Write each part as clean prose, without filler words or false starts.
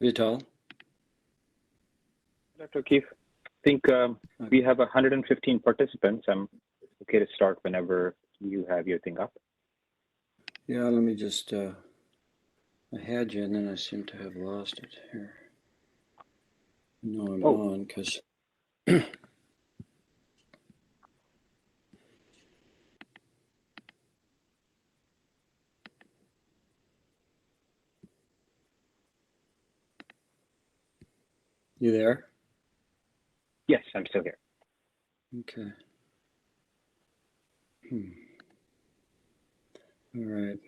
Vital? Dr. O'Keefe, I think we have 115 participants. I'm okay to start whenever you have your thing up. Yeah, let me just, I had you and then I seem to have lost it here. No, I'm on because you there? Yes, I'm still here. Okay. All right.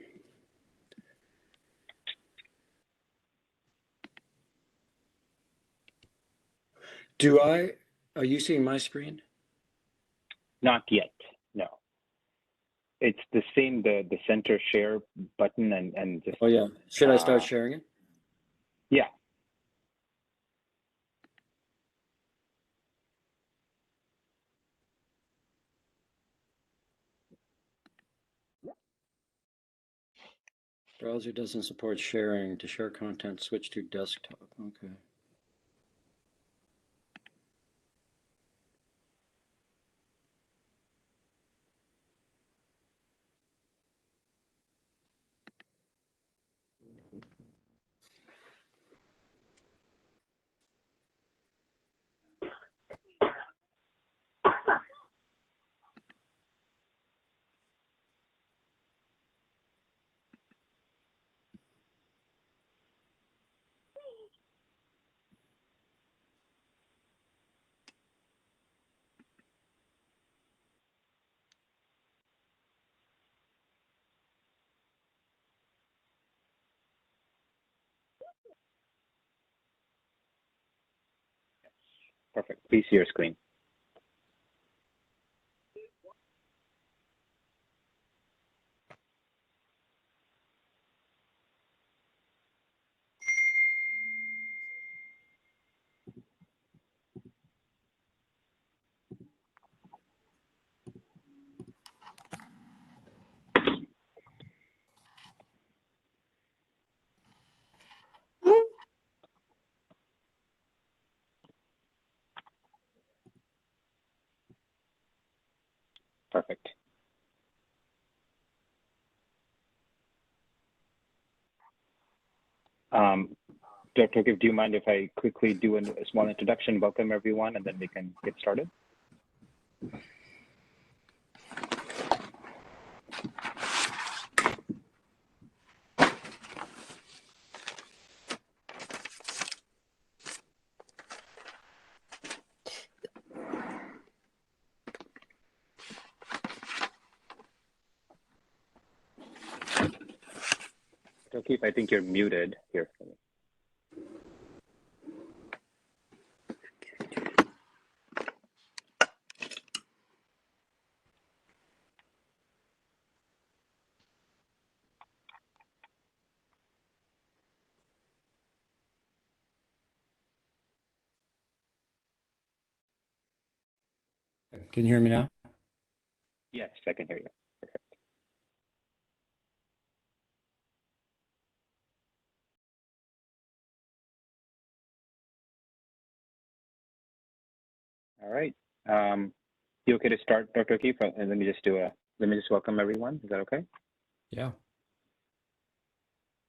Are you seeing my screen? Not yet, no. It's the same, the center share button and just. Oh yeah, should I start sharing it? Yeah. Browser doesn't support sharing. To share content, switch to desktop. Okay. Perfect. Please see your screen. Perfect. Dr. O'Keefe, do you mind if I quickly do a small introduction, welcome everyone, and then we can get started? Dr. O'Keefe, I think you're muted here. Can you hear me now? Yes, I can hear you. Perfect. All right. You okay to start, Dr. O'Keefe? And let me just welcome everyone. Is that okay? Yeah.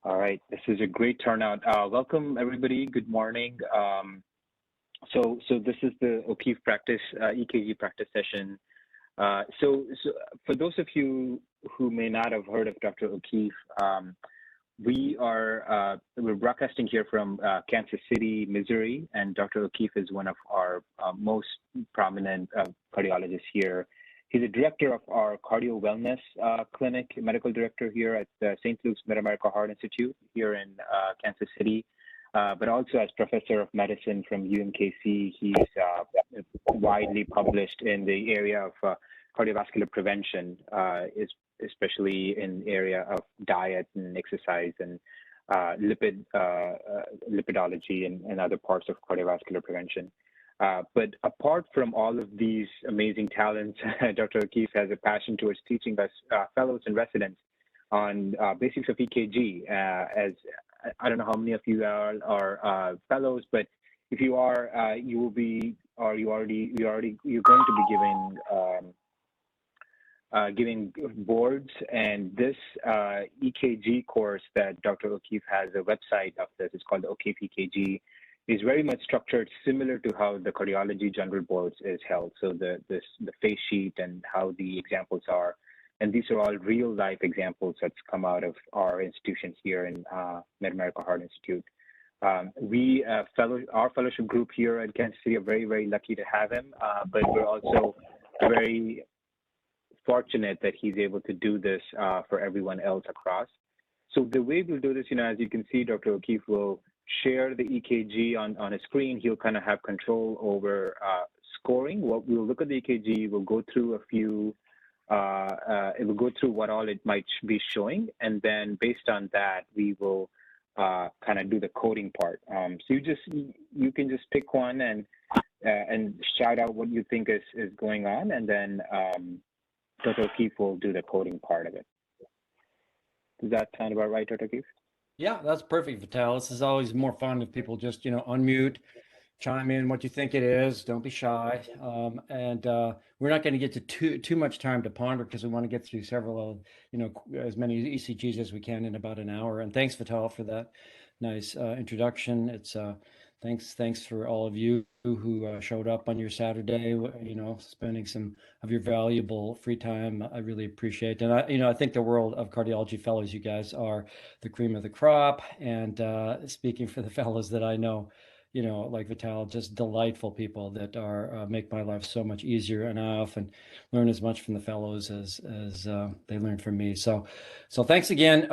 All right. This is a great turnout. Welcome everybody. Good morning. So this is the O'Keefe practice EKG practice session. So for those of you who may not have heard of Dr. O'Keefe, we're broadcasting here from Kansas City, Missouri, and Dr. O'Keefe is one of our most prominent cardiologists here. He's the director of our cardio wellness clinic, medical director here at the St. Luke's Mid-America Heart Institute here in Kansas City, but also as professor of medicine from UMKC. He's widely published in the area of cardiovascular prevention, especially in the area of diet and exercise and lipidology and other parts of cardiovascular prevention. But apart from all of these amazing talents, Dr. O'Keefe has a passion towards teaching us fellows and residents on basics of EKG I don't know how many of you are fellows, but if you are, you will be, or you're going to be giving boards. And this EKG course that Dr. O'Keefe has, a website of this, it's called the O'Keefe EKG, is very much structured similar to how the cardiology general boards is held. So the face sheet and how the examples are, and these are all real life examples that's come out of our institutions here in Mid-America Heart Institute. Our fellowship group here at Kansas City are very, very lucky to have him, but we're also very fortunate that he's able to do this for everyone else across. So the way we'll do this, as you can see, Dr. O'Keefe will share the EKG on a screen. He'll kind of have control over scoring. We'll look at the EKG, we'll go through a few, it will go through what all it might be showing, and then based on that, we will kind of do the coding part. So you can just pick one and shout out what you think is going on, and then Dr. O'Keefe will do the coding part of it. Does that sound about right, Dr. O'Keefe? Yeah, that's perfect, Vital. This is always more fun if people just, unmute, chime in what you think it is. Don't be shy. And we're not going to get to too much time to ponder because we want to get through several, as many ECGs as we can in about an hour. And thanks, Vital, for that nice introduction. It's thanks for all of you who showed up on your Saturday, spending some of your valuable free time. I really appreciate it. And I think the world of cardiology fellows, you guys are the cream of the crop. And speaking for the fellows that I know, like Vital, just delightful people that are make my life so much easier. And I often learn as much from the fellows as they learn from me. So thanks again.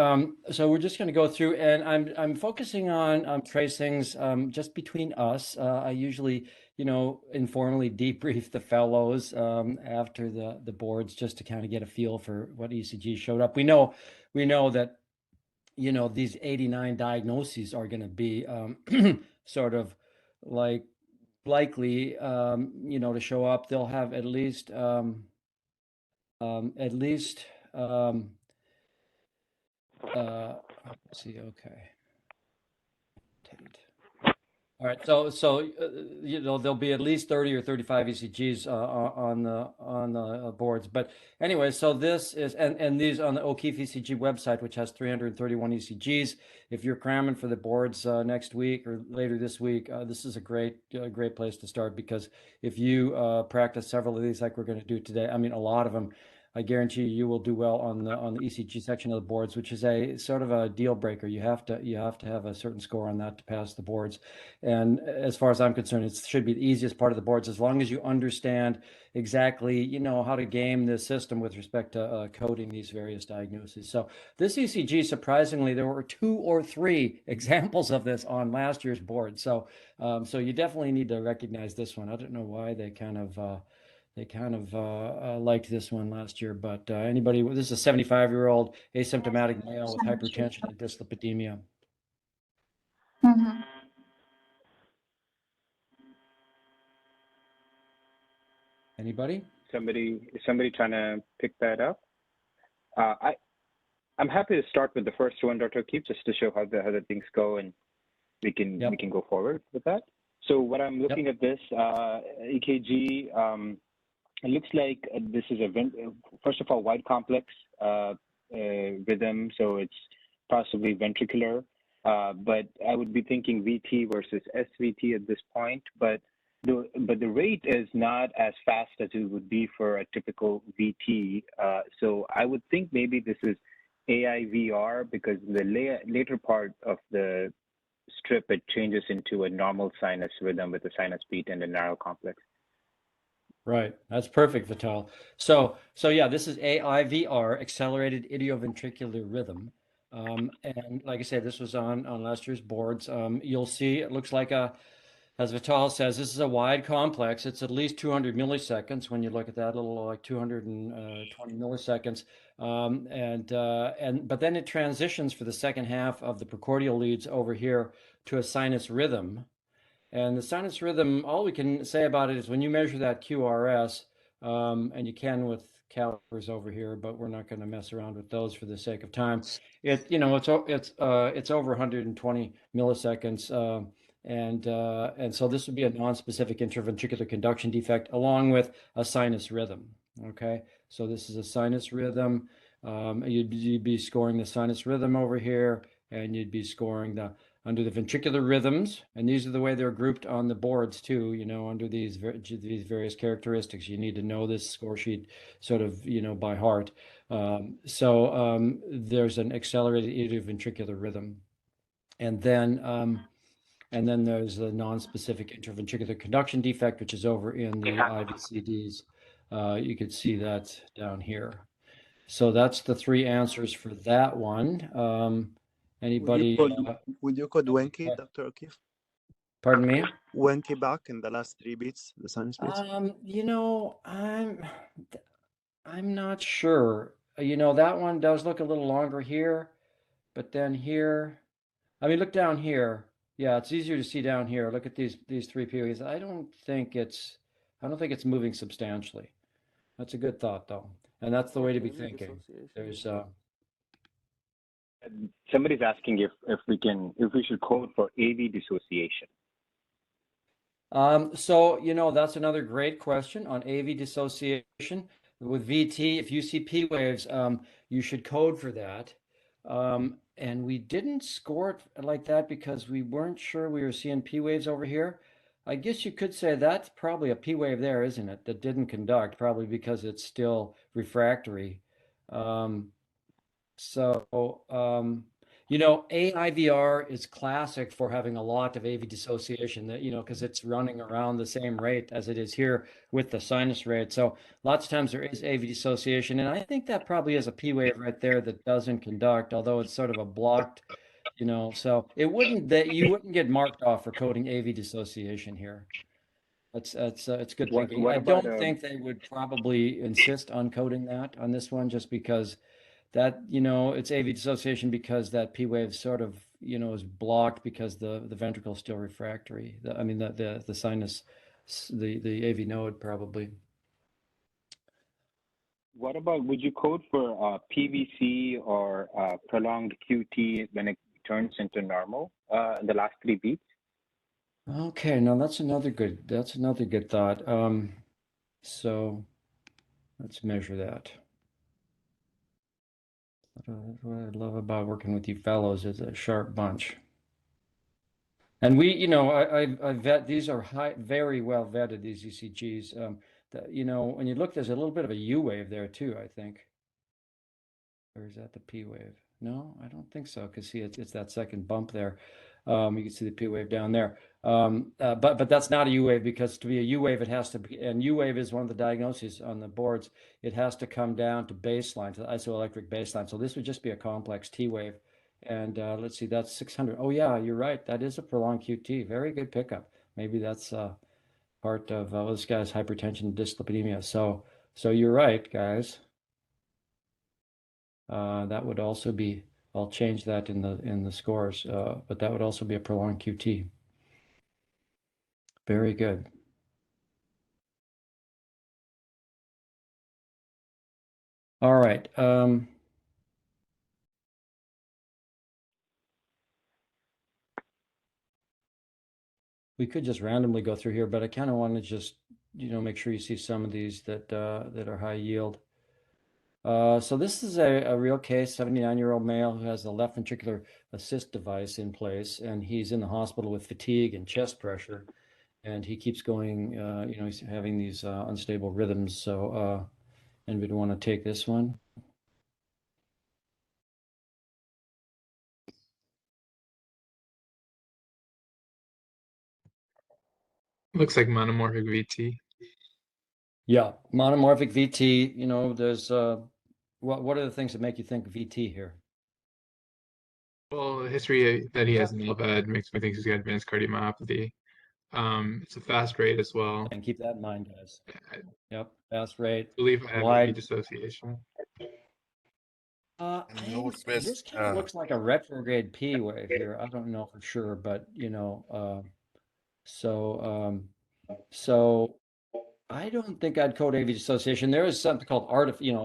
So we're just going to go through, and I'm focusing on trace things just between us. I usually, informally debrief the fellows after the boards just to kind of get a feel for what ECG showed up. We know that these 89 diagnoses are going to be sort of likely to show up. They'll have at least let's see. Okay. All right, so there'll be at least 30 or 35 ECGs on the boards. But anyway, so this is and these on the O'Keefe ECG website, which has 331 ECGs. If you're cramming for the boards next week or later this week, this is a great place to start, because if you practice several of these like we're going to do today, I mean a lot of them, I guarantee you will do well on the ECG section of the boards, which is a sort of a deal breaker. You have to have a certain score on that to pass the boards. And as far as I'm concerned, it should be the easiest part of the boards, as long as you understand exactly, how to game the system with respect to coding these various diagnoses. So this ECG, surprisingly, there were 2 or 3 examples of this on last year's board. So you definitely need to recognize this one. I don't know why they kind of liked this one last year, but anybody, this is a 75-year-old asymptomatic male with hypertension and dyslipidemia. Mm-hmm. Anybody? Somebody trying to pick that up? I'm happy to start with the first one, Dr. O'Keefe, just to show how the things go, and we can go forward with that. So what I'm looking at this EKG, it looks like this is first of all, wide complex rhythm, so it's possibly ventricular, but I would be thinking VT versus SVT at this point, but the rate is not as fast as it would be for a typical VT, so I would think maybe this is AIVR, because the later part of the strip, it changes into a normal sinus rhythm with a sinus beat and a narrow complex. Right, that's perfect, Vital. So yeah, this is AIVR, accelerated idioventricular rhythm, and like I said, this was on last year's boards. You'll see it looks like as Vital says, this is a wide complex. It's at least 200 milliseconds when you look at that, little like 220 milliseconds, but then it transitions for the second half of the precordial leads over here to a sinus rhythm. And the sinus rhythm, all we can say about it is when you measure that QRS, and you can with calipers over here, but we're not going to mess around with those for the sake of time. It's over 120 milliseconds, and so this would be a non-specific interventricular conduction defect along with a sinus rhythm. Okay, so this is a sinus rhythm. You'd be scoring the sinus rhythm over here, and you'd be scoring the under the ventricular rhythms, and these are the way they're grouped on the boards too, under these various characteristics. You need to know this score sheet sort of, by heart. There's an accelerated idioventricular rhythm. And then there's the non-specific interventricular conduction defect, which is over in the IVCDs. You could see that down here. So that's the three answers for that one. Anybody? Would you code Wenke, Dr. O'Keefe? Pardon me? Wenke back in the last 3 beats, the sinus beats? I'm not sure. That one does look a little longer here, but then here, look down here. Yeah, it's easier to see down here. Look at these three periods. I don't think it's moving substantially. That's a good thought though. And that's the way to be thinking. There's Somebody's asking if we should code for AV dissociation. That's another great question on AV dissociation. With VT, if you see P waves, you should code for that. And we didn't score it like that because we weren't sure we were seeing P waves over here. I guess you could say that's probably a P wave there, isn't it? That didn't conduct, probably because it's still refractory. AIVR is classic for having a lot of AV dissociation that, because it's running around the same rate as it is here with the sinus rate. So lots of times there is AV dissociation. And I think that probably is a P wave right there that doesn't conduct, although it's sort of a blocked, so you wouldn't get marked off for coding AV dissociation here. It's good thinking. I don't think they would probably insist on coding that on this one just because that, it's AV dissociation because that P wave sort of, is blocked because the ventricle is still refractory. The sinus, the AV node probably. What about, would you code for PVC or prolonged QT when it turns into normal in the last 3 beats? Okay, now that's another good thought. So let's measure that. What I love about working with you fellows is a sharp bunch. And I vet, these are very well vetted, these ECGs. When you look, there's a little bit of a U wave there too, I think. Or is that the P wave? No, I don't think so, because see, it's that second bump there. You can see the P wave down there. But that's not a U wave, because to be a U wave, it has to be, and U wave is one of the diagnoses on the boards. It has to come down to baseline, to the isoelectric baseline. So this would just be a complex T wave. And let's see, that's 600. Oh yeah, you're right. That is a prolonged QT. Very good pickup. Maybe that's part of this guy's hypertension and dyslipidemia. So you're right, guys. That would also be, I'll change that in the scores, but that would also be a prolonged QT. Very good. All right. We could just randomly go through here, but I kind of want to just, make sure you see some of these that are high yield. So this is a real case, 79-year-old male who has a left ventricular assist device in place, and he's in the hospital with fatigue and chest pressure, and he keeps going, he's having these unstable rhythms. So anybody want to take this one? Looks like monomorphic VT. Yeah, monomorphic VT, there's what are the things that make you think VT here? Well, the history that he has in LVAD makes me think he's got advanced cardiomyopathy. It's a fast rate as well. And keep that in mind, guys. I Yep, fast rate. believe I have Wide dissociation. This kind of looks like a retrograde P wave here. I don't know for sure, but so I don't think I'd code AV dissociation. There is something called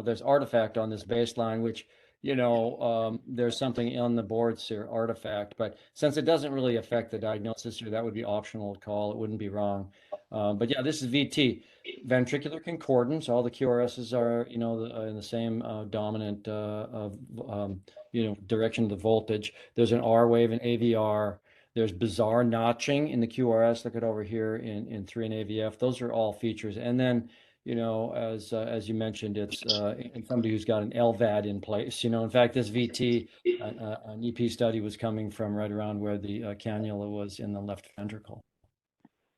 there's artifact on this baseline, which, there's something on the boards here, artifact, but since it doesn't really affect the diagnosis here, that would be optional to call. It wouldn't be wrong. But yeah, this is VT, ventricular concordance. All the QRSs are, in the same dominant direction of the voltage. There's an R wave in AVR. There's bizarre notching in the QRS. Look at over here in 3 and AVF. Those are all features. And then, as you mentioned, it's in somebody who's got an LVAD in place. In fact, this VT, an EP study was coming from right around where the cannula was in the left ventricle.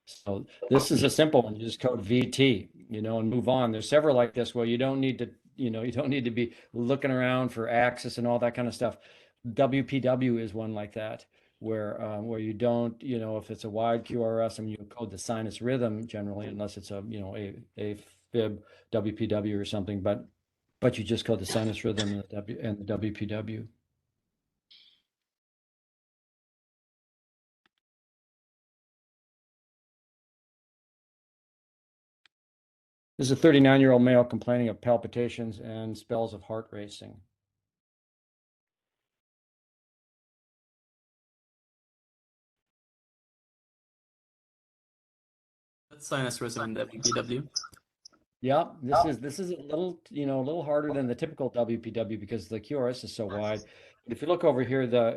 So this is a simple one. You just code VT, and move on. There's several like this where you don't need to, you don't need to be looking around for axis and all that kind of stuff. WPW is one like that, where you don't, if it's a wide QRS, you code the sinus rhythm generally, unless it's a fib WPW or something, but you just code the sinus rhythm and the WPW. This is a 39-year-old male complaining of palpitations and spells of heart racing. Sinus rhythm WPW. Yeah, this is a little harder than the typical WPW because the QRS is so wide. But if you look over here, the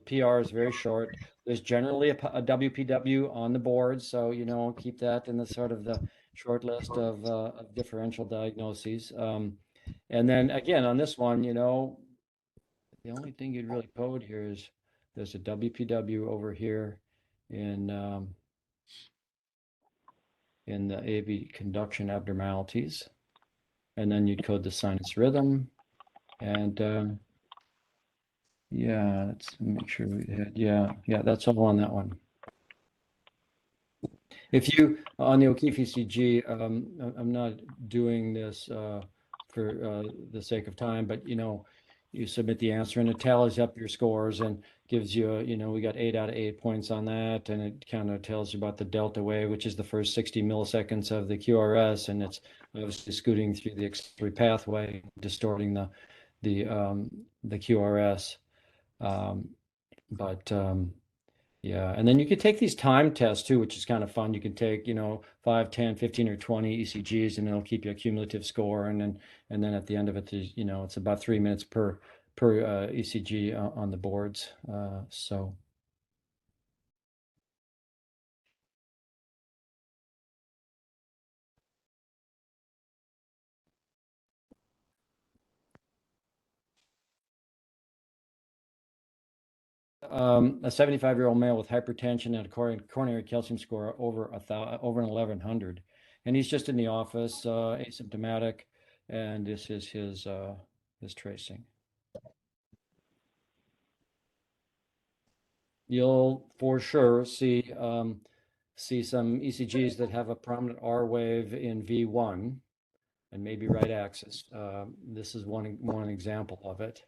PR is very short. There's generally a WPW on the board, so keep that in the sort of the short list of differential diagnoses. And then again on this one, the only thing you'd really code here is there's a WPW over here in the AV conduction abnormalities. And then you'd code the sinus rhythm. And yeah, let's make sure we had, yeah, that's all on that one. If you, on the O'Keefe ECG, I'm not doing this for the sake of time, but you submit the answer and it tallies up your scores and gives you, we got 8 out of 8 points on that. And it kind of tells you about the delta wave, which is the first 60 milliseconds of the QRS. And it's obviously scooting through the accessory pathway, distorting the QRS. Yeah, and then you could take these time tests too, which is kind of fun. You can take, 5, 10, 15, or 20 ECGs, and it'll keep you a cumulative score. And then at the end of it, it's about 3 minutes per ECG on the boards. So. A 75-year-old male with hypertension and a coronary calcium score over 1100, and he's just in the office, asymptomatic, and this is his tracing. You'll for sure see some ECGs that have a prominent R wave in V1 and maybe right axis. This is one example of it.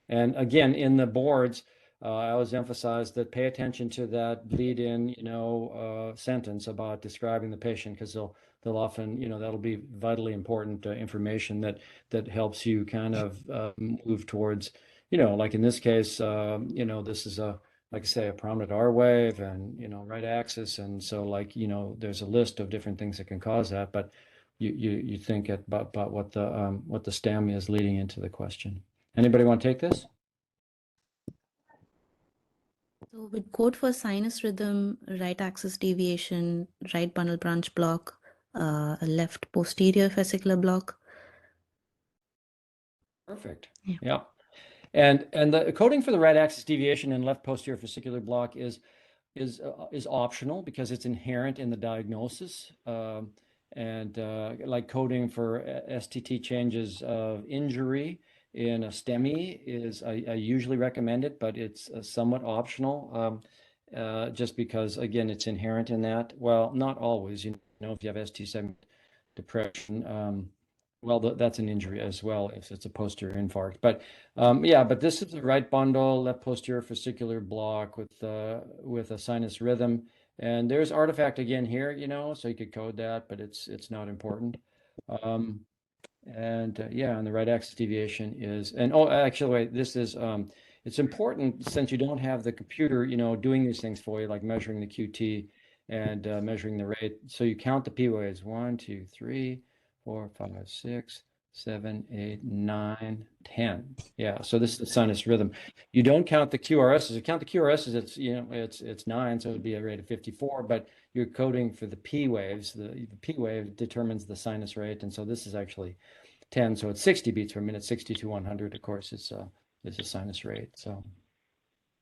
And again, in the boards, I always emphasize that pay attention to that lead-in, sentence about describing the patient, because they'll often, that'll be vitally important information that helps you kind of move towards, like in this case, this is like I say, a prominent R wave and right axis, and so there's a list of different things that can cause that, but you think about what the stem is leading into the question. Anybody want to take this? So with code for sinus rhythm, right axis deviation, right bundle branch block, a left posterior fascicular block. Perfect. Yeah. And the coding for the right axis deviation and left posterior fascicular block is optional because it's inherent in the diagnosis. And like coding for STT changes of injury in a STEMI is, I usually recommend it, but it's somewhat optional, just because, again, it's inherent in that. Well, not always, if you have ST7 depression, well, that's an injury as well if it's a posterior infarct. But yeah, but this is the right bundle, left posterior fascicular block with a sinus rhythm. And there's artifact again here, you know, so you could code that, but it's not important. Yeah, and the right axis deviation is, and oh, actually, wait, this is, it's important since you don't have the computer, you know, doing these things for you, like measuring the QT and measuring the rate. So you count the P waves, 1, 2, 3, 4, 5, 6, 7, 8, 9, 10. Yeah, so this is the sinus rhythm. You don't count the QRSs. You count the QRSs, it's, you know, it's 9, so it'd be a rate of 54, but you're coding for the P waves. The P wave determines the sinus rate, and so this is actually 10, so it's 60 beats per minute. 60 to 100, of course, is a sinus rate. So,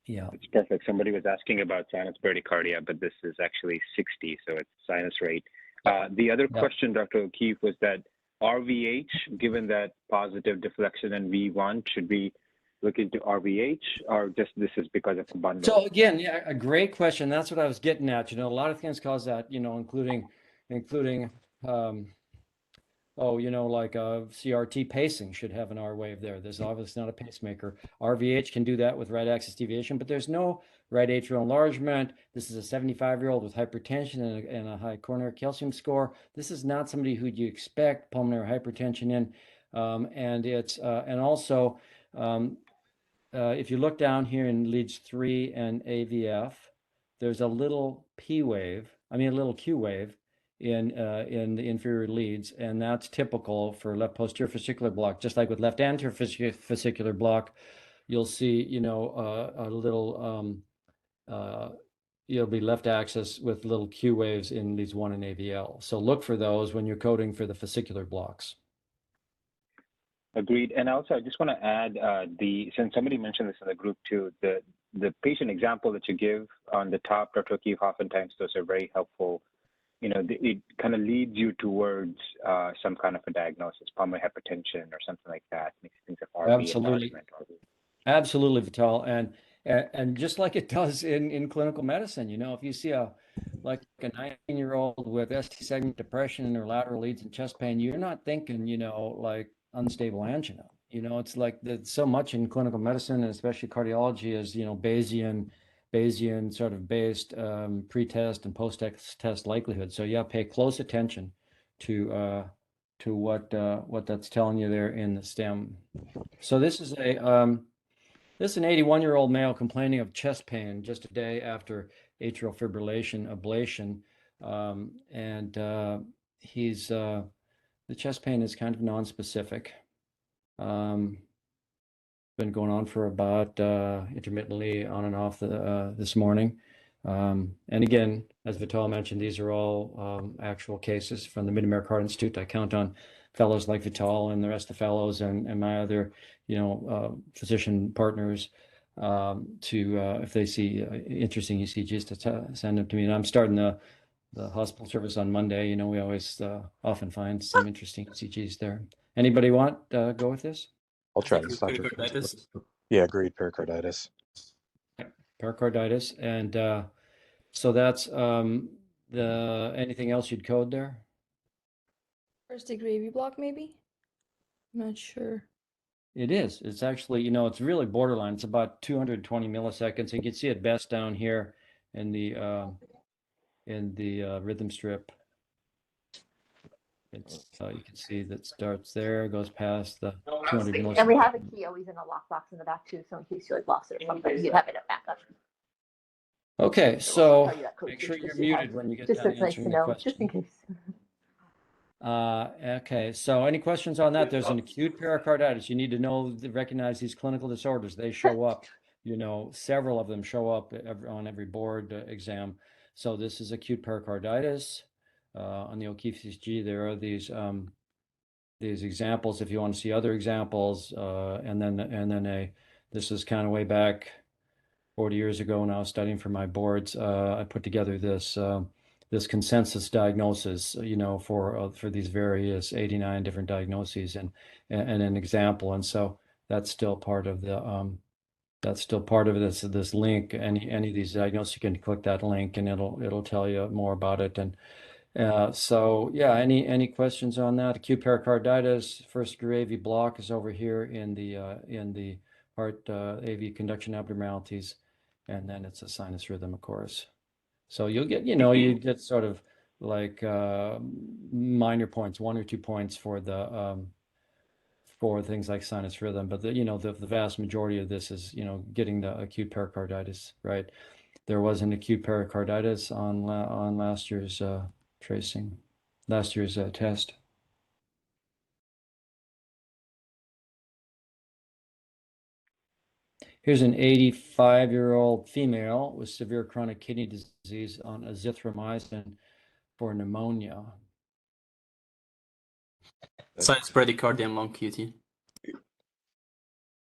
yeah. It's perfect. Somebody was asking about sinus bradycardia, but this is actually 60, so it's sinus rate. The other question, Dr. O'Keefe, was that RVH, given that positive deflection in V1, should we look into RVH, or just this is because of the bundle? So again, yeah, a great question. That's what I was getting at. You know, a lot of things cause that, you know, including oh, you know, like CRT pacing should have an R wave there. There's obviously not a pacemaker. RVH can do that with right axis deviation, but there's no right atrial enlargement. This is a 75-year-old with hypertension and a high coronary calcium score. This is not somebody who you expect pulmonary hypertension in. And it's, and also, if you look down here in leads 3 and AVF, there's a little P wave, I mean, a little Q wave in the inferior leads, and that's typical for left posterior fascicular block. Just like with left anterior fascicular block, you'll see, you know, a little, you'll be left axis with little Q waves in leads 1 and AVL. So look for those when you're coding for the fascicular blocks. Agreed. And also, I just want to add since somebody mentioned this in the group too, the patient example that you give on the top, Dr. O'Keefe, oftentimes those are very helpful. You know, it kind of leads you towards some kind of a diagnosis, pulmonary hypertension or something like that. Makes things like RV Absolutely. Absolutely, Vital. And just like it does in clinical medicine, you know, if you see like a 19-year-old with ST segment depression or lateral leads and chest pain, you're not thinking, you know, like unstable angina. You know, it's like there's so much in clinical medicine, and especially cardiology, is, you know, Bayesian sort of based pre-test and post-test likelihood. So yeah, pay close attention to what that's telling you there in the stem. So this is an 81-year-old male complaining of chest pain just a day after atrial fibrillation ablation, and he's the chest pain is kind of nonspecific. Been going on for about intermittently on and off this morning. And again, as Vital mentioned, these are all actual cases from the Mid-America Heart Institute. I count on fellows like Vital and the rest of the fellows and my other, you know, physician partners to, if they see interesting ECGs, to send them to me. And I'm starting the hospital service on Monday. You know, we always often find some interesting ECGs there. Anybody want go with this? I'll try this, Dr. Pericarditis. Yeah, agreed. Pericarditis. Pericarditis. And so that's anything else you'd code there? First degree AV block, maybe? I'm not sure. It is. It's actually, you know, it's really borderline. It's about 220 milliseconds. You can see it best down here in the rhythm strip. It's you can see that starts there, goes past the 200 milliseconds. And we have a key always in a lockbox in the back too, so in case you like lost it or something, you'd have it at backup. Okay, so make sure you're muted when you get just done that's nice to answering the know, question. just in case. Okay, so any questions on that? There's an acute pericarditis. You need to know, recognize these clinical disorders. They show up, you know, several of them show up on every board exam. So this is acute pericarditis. On the O'Keefe ECG, there are these examples if you want to see other examples, and then this is kind of way back 40 years ago when I was studying for my boards. I put together this consensus diagnosis, you know, for these various 89 different diagnoses and an example, and so that's still part of the this link. Any of these diagnoses, you can click that link and it'll tell you more about it. And so yeah, any questions on that? Acute pericarditis, first degree AV block is over here in the heart AV conduction abnormalities, and then it's a sinus rhythm, of course. So you'll get, you get sort of like minor points, 1 or 2 points for the for things like sinus rhythm, but the vast majority of this is getting the acute pericarditis, right? There was an acute pericarditis on last year's tracing, last year's test. Here's an 85-year-old female with severe chronic kidney disease on azithromycin for pneumonia. Sinus bradycardia and long QT.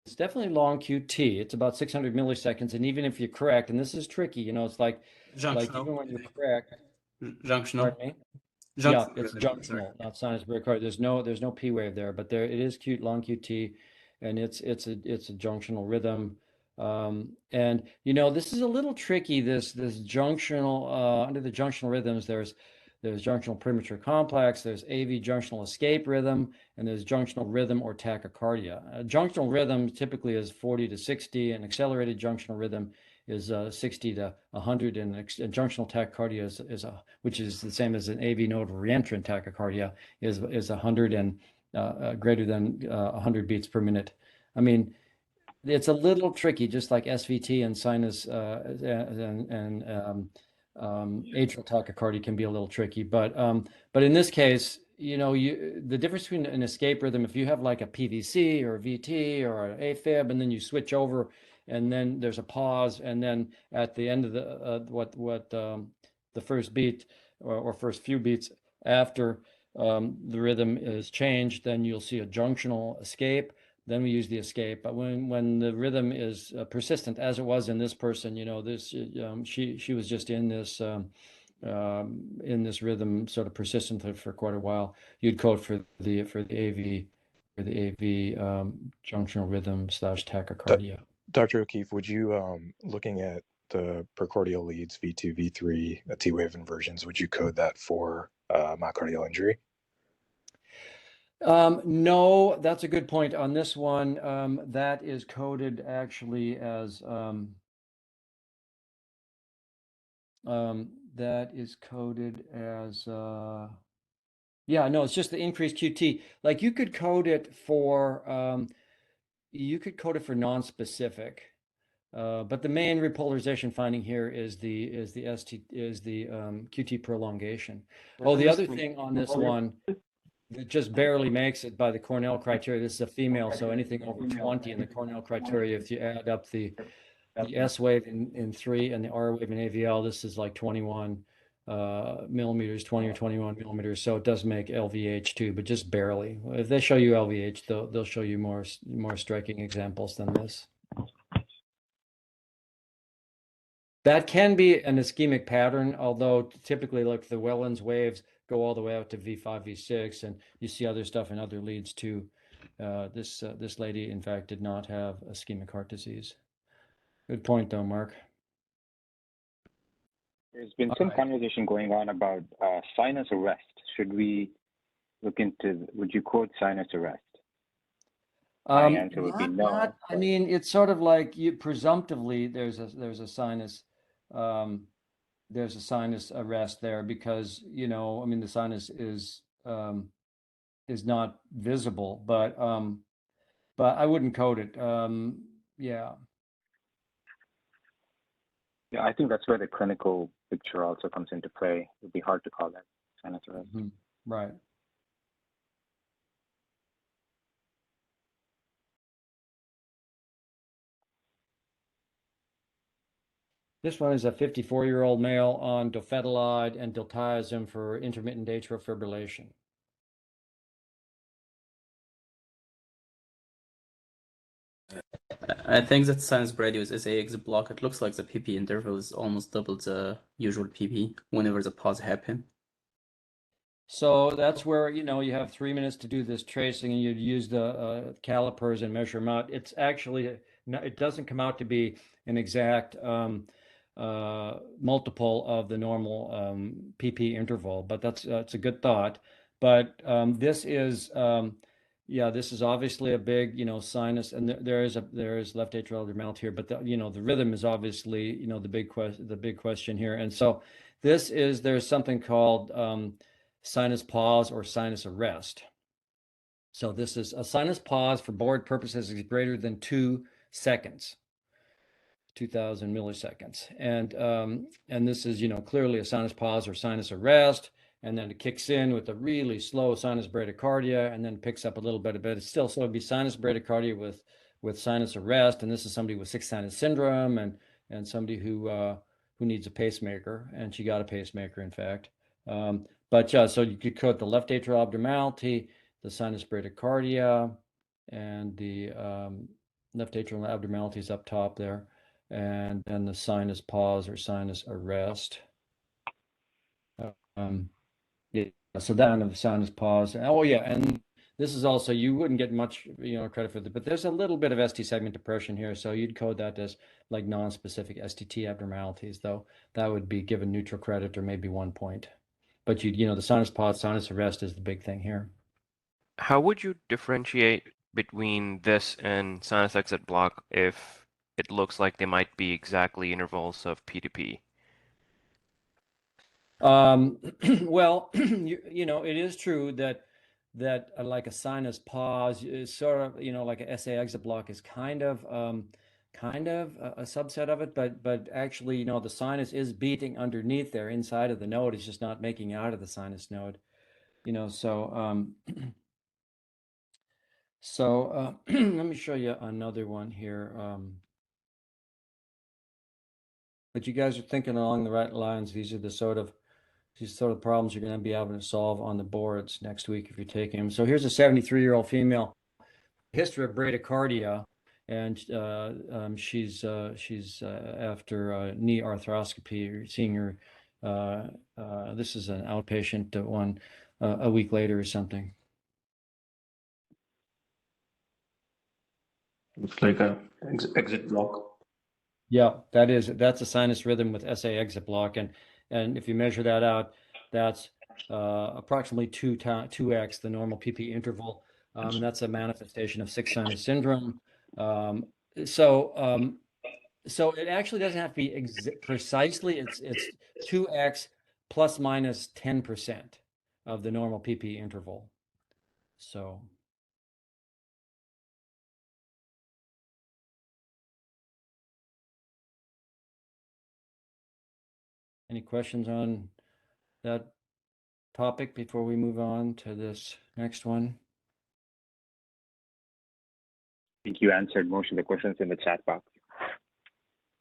It's definitely long QT. It's about 600 milliseconds, and even if you're correct, and this is tricky, it's like even when you're correct. Junctional. Pardon me? Yeah, it's junctional, not sinus bradycardia. There's no P wave there, but it is long QT, and it's a junctional rhythm. And this is a little tricky. This junctional under the junctional rhythms, there's junctional premature complex, there's AV junctional escape rhythm, and there's junctional rhythm or tachycardia. Junctional rhythm typically is 40 to 60, and accelerated junctional rhythm is 60 to 100, and junctional tachycardia is which is the same as an AV node reentrant tachycardia, is 100 and greater than 100 beats per minute. I mean, it's a little tricky, just like SVT and sinus and atrial tachycardia can be a little tricky, but in this case, the difference between an escape rhythm, if you have like a PVC or a VT or an AFib, and then you switch over, and then there's a pause, and then at the end of the first beat or first few beats after the rhythm is changed, then you'll see a junctional escape. Then we use the escape. But when the rhythm is persistent, as it was in this person, she was just in this rhythm sort of persistently for quite a while. You'd code for the AV junctional rhythm / tachycardia. Dr. O'Keefe, would you, looking at the precordial leads, V2, V3, T-wave inversions, would you code that for myocardial injury? No, that's a good point on this one. That is coded actually as yeah, no, it's just the increased QT. Like you could code it for non-specific. But the main repolarization finding here is the QT prolongation. Oh, the other thing on this one that just barely makes it by the Cornell criteria. This is a female, so anything over 20 in the Cornell criteria, if you add up the S wave in 3 and the R wave in AVL, this is like 21 millimeters, 20 or 21 millimeters. So it does make LVH too, but just barely. If they show you LVH, they'll show you more striking examples than this. That can be an ischemic pattern, although typically, like the Wellens waves go all the way out to V5, V6, and you see other stuff in other leads too. This lady, in fact, did not have ischemic heart disease. Good point, though, Mark. There's been some conversation going on about sinus arrest. Should we look into? Would you quote sinus arrest? My answer would be no. I mean, it's sort of like presumptively there's a sinus arrest there because I mean the sinus is not visible, but I wouldn't code it. Yeah. Yeah, I think that's where the clinical picture also comes into play. It'd be hard to call that sinus arrest. Mm-hmm. Right. This one is a 54-year-old male on dofetilide and diltiazem for intermittent atrial fibrillation. I think that sinus brady with SAX block, it looks like the PP interval is almost double the usual PP whenever the pause happen. So that's where, you have 3 minutes to do this tracing, and you'd use the calipers and measure them out. It's actually, it doesn't come out to be an exact multiple of the normal PP interval, but that's a good thought. But this is yeah, this is obviously a big, sinus, and there is left atrial abnormality here, but the rhythm is obviously, the big question here. And so there's something called sinus pause or sinus arrest. So this is a sinus pause for board purposes is greater than 2 seconds. 2000 milliseconds. And this is, clearly a sinus pause or sinus arrest. And then it kicks in with a really slow sinus bradycardia and then picks up a little bit of it. It's still, so it'd be sinus bradycardia with sinus arrest. And this is somebody with sixth sinus syndrome and somebody who needs a pacemaker. And she got a pacemaker, in fact. So you could code the left atrial abnormality, the sinus bradycardia, and the left atrial abnormalities up top there, and then the sinus pause or sinus arrest. Yeah, so that kind of sinus pause. Oh yeah, and this is also, you wouldn't get much credit for it, but there's a little bit of ST segment depression here, so you'd code that as like non-specific STT abnormalities, though that would be given neutral credit or maybe 1 point. But the sinus pause, sinus arrest is the big thing here. How would you differentiate between this and sinus exit block if it looks like they might be exactly intervals of P to P? Well, it is true that like a sinus pause is sort of, like a SA exit block is kind of a subset of it, but actually, the sinus is beating underneath there inside of the node. It's just not making out of the sinus node, so let me show you another one here. But you guys are thinking along the right lines. These are the sort of problems you're going to be able to solve on the boards next week if you're taking them. So here's a 73-year-old female, history of bradycardia, and she's after knee arthroscopy. You're seeing her. This is an outpatient one a week later or something. Looks like a exit block. Yeah, that's a sinus rhythm with SA exit block, and if you measure that out, that's approximately 2x the normal PP interval, and that's a manifestation of sixth sinus syndrome. So it actually doesn't have to be precisely. It's 2x plus minus 10% of the normal PP interval. So. Any questions on that topic before we move on to this next one? I think you answered most of the questions in the chat box.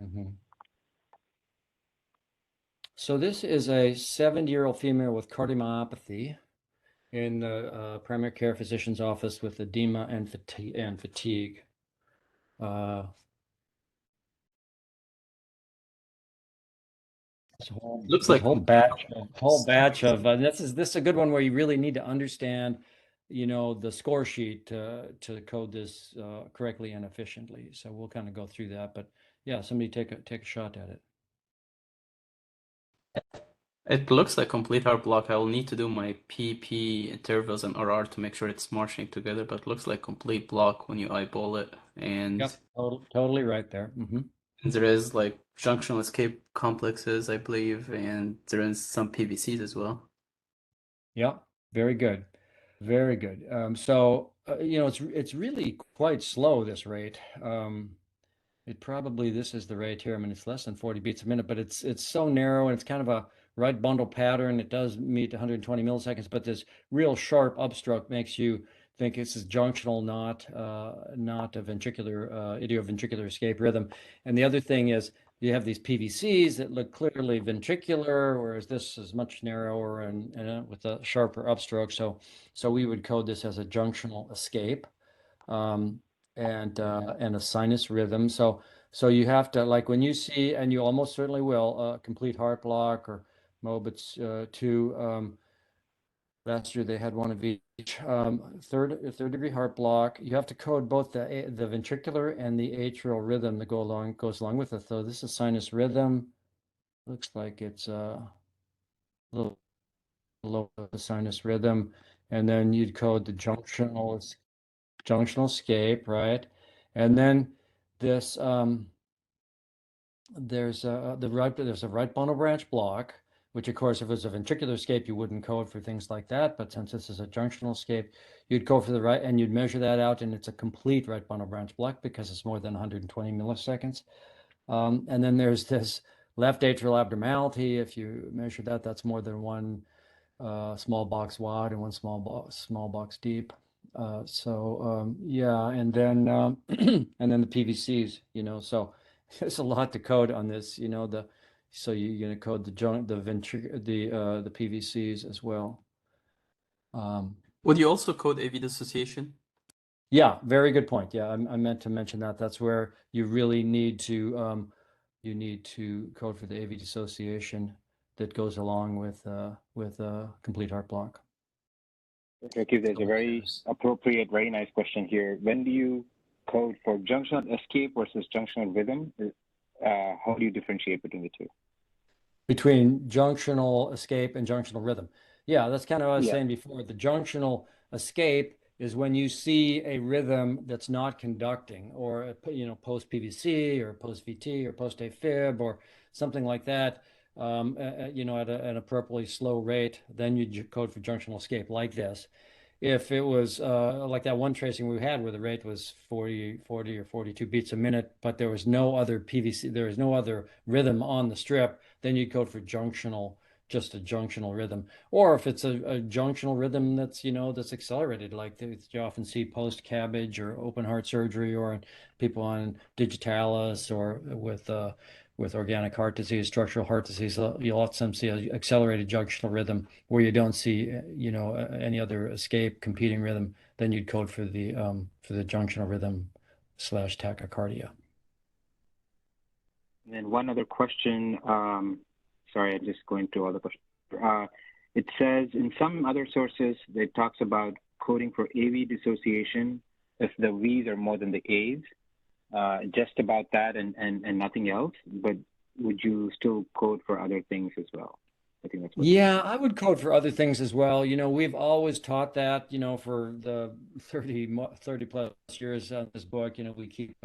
Mm-hmm. So this is a 70-year-old female with cardiomyopathy in the primary care physician's office with edema and fatigue. Looks like whole batch of this is a good one where you really need to understand, the score sheet to code this correctly and efficiently. So we'll kind of go through that, but yeah, somebody take a shot at it. It looks like complete heart block. I will need to do my PP intervals and RR to make sure it's marching together, but it looks like complete block when you eyeball it. And yep, totally right there. There is like junctional escape complexes, I believe, and there is some PVCs as well. Yep, very good. Very good. So it's really quite slow, this rate. This is the rate here. I mean, it's less than 40 beats a minute, but it's so narrow and it's kind of a right bundle pattern. It does meet 120 milliseconds, but this real sharp upstroke makes you think this is junctional, not a ventricular idioventricular escape rhythm. And the other thing is you have these PVCs that look clearly ventricular, whereas this is much narrower and with a sharper upstroke. So we would code this as a junctional escape. And a sinus rhythm. So you have to, like, when you see, and you almost certainly will, complete heart block or Mobitz 2. Last year they had one of each. Third degree heart block. You have to code both the ventricular and the atrial rhythm that goes along with it. So this is sinus rhythm. Looks like it's a little below the sinus rhythm, and then you'd code the junctional junctional escape, right? And then this there's a right bundle branch block, which of course, if it was a ventricular escape, you wouldn't code for things like that. But since this is a junctional escape, you'd code for the right, and you'd measure that out, and it's a complete right bundle branch block because it's more than 120 milliseconds. And then there's this left atrial abnormality. If you measure that, that's more than one small box wide and one small box deep. Yeah, and then and then the PVCs, so there's a lot to code on this, so you're going to code the PVCs as well. Would you also code AV dissociation? Yeah, very good point. Yeah, I meant to mention that. That's where you really need to code for the AV dissociation that goes along with complete heart block. Okay, there's a very appropriate, very nice question here. When do you code for junctional escape versus junctional rhythm? How do you differentiate between the two? Between junctional escape and junctional rhythm. Yeah, that's kind of what I was saying before. The junctional escape is when you see a rhythm that's not conducting, or post PVC or post VT or post AFib or something like that, at an appropriately slow rate. Then you code for junctional escape like this. If it was like that one tracing we had where the rate was 40 or 42 beats a minute, but there was no other PVC, there was no other rhythm on the strip, then you'd code for just a junctional rhythm. Or if it's a junctional rhythm that's, that's accelerated, like you often see post CABG or open heart surgery, or people on digitalis, or with organic heart disease, structural heart disease, you'll often see an accelerated junctional rhythm where you don't see, any other escape competing rhythm. Then you'd code for the junctional rhythm / tachycardia. And then one other question. Sorry, I'm just going through all the questions. It says in some other sources, it talks about coding for AV dissociation if the V's are more than the A's. Just about that and nothing else. But would you still code for other things as well? I think that's what. Yeah, I would code for other things as well. We've always taught that, for the 30 plus years on this book. We keep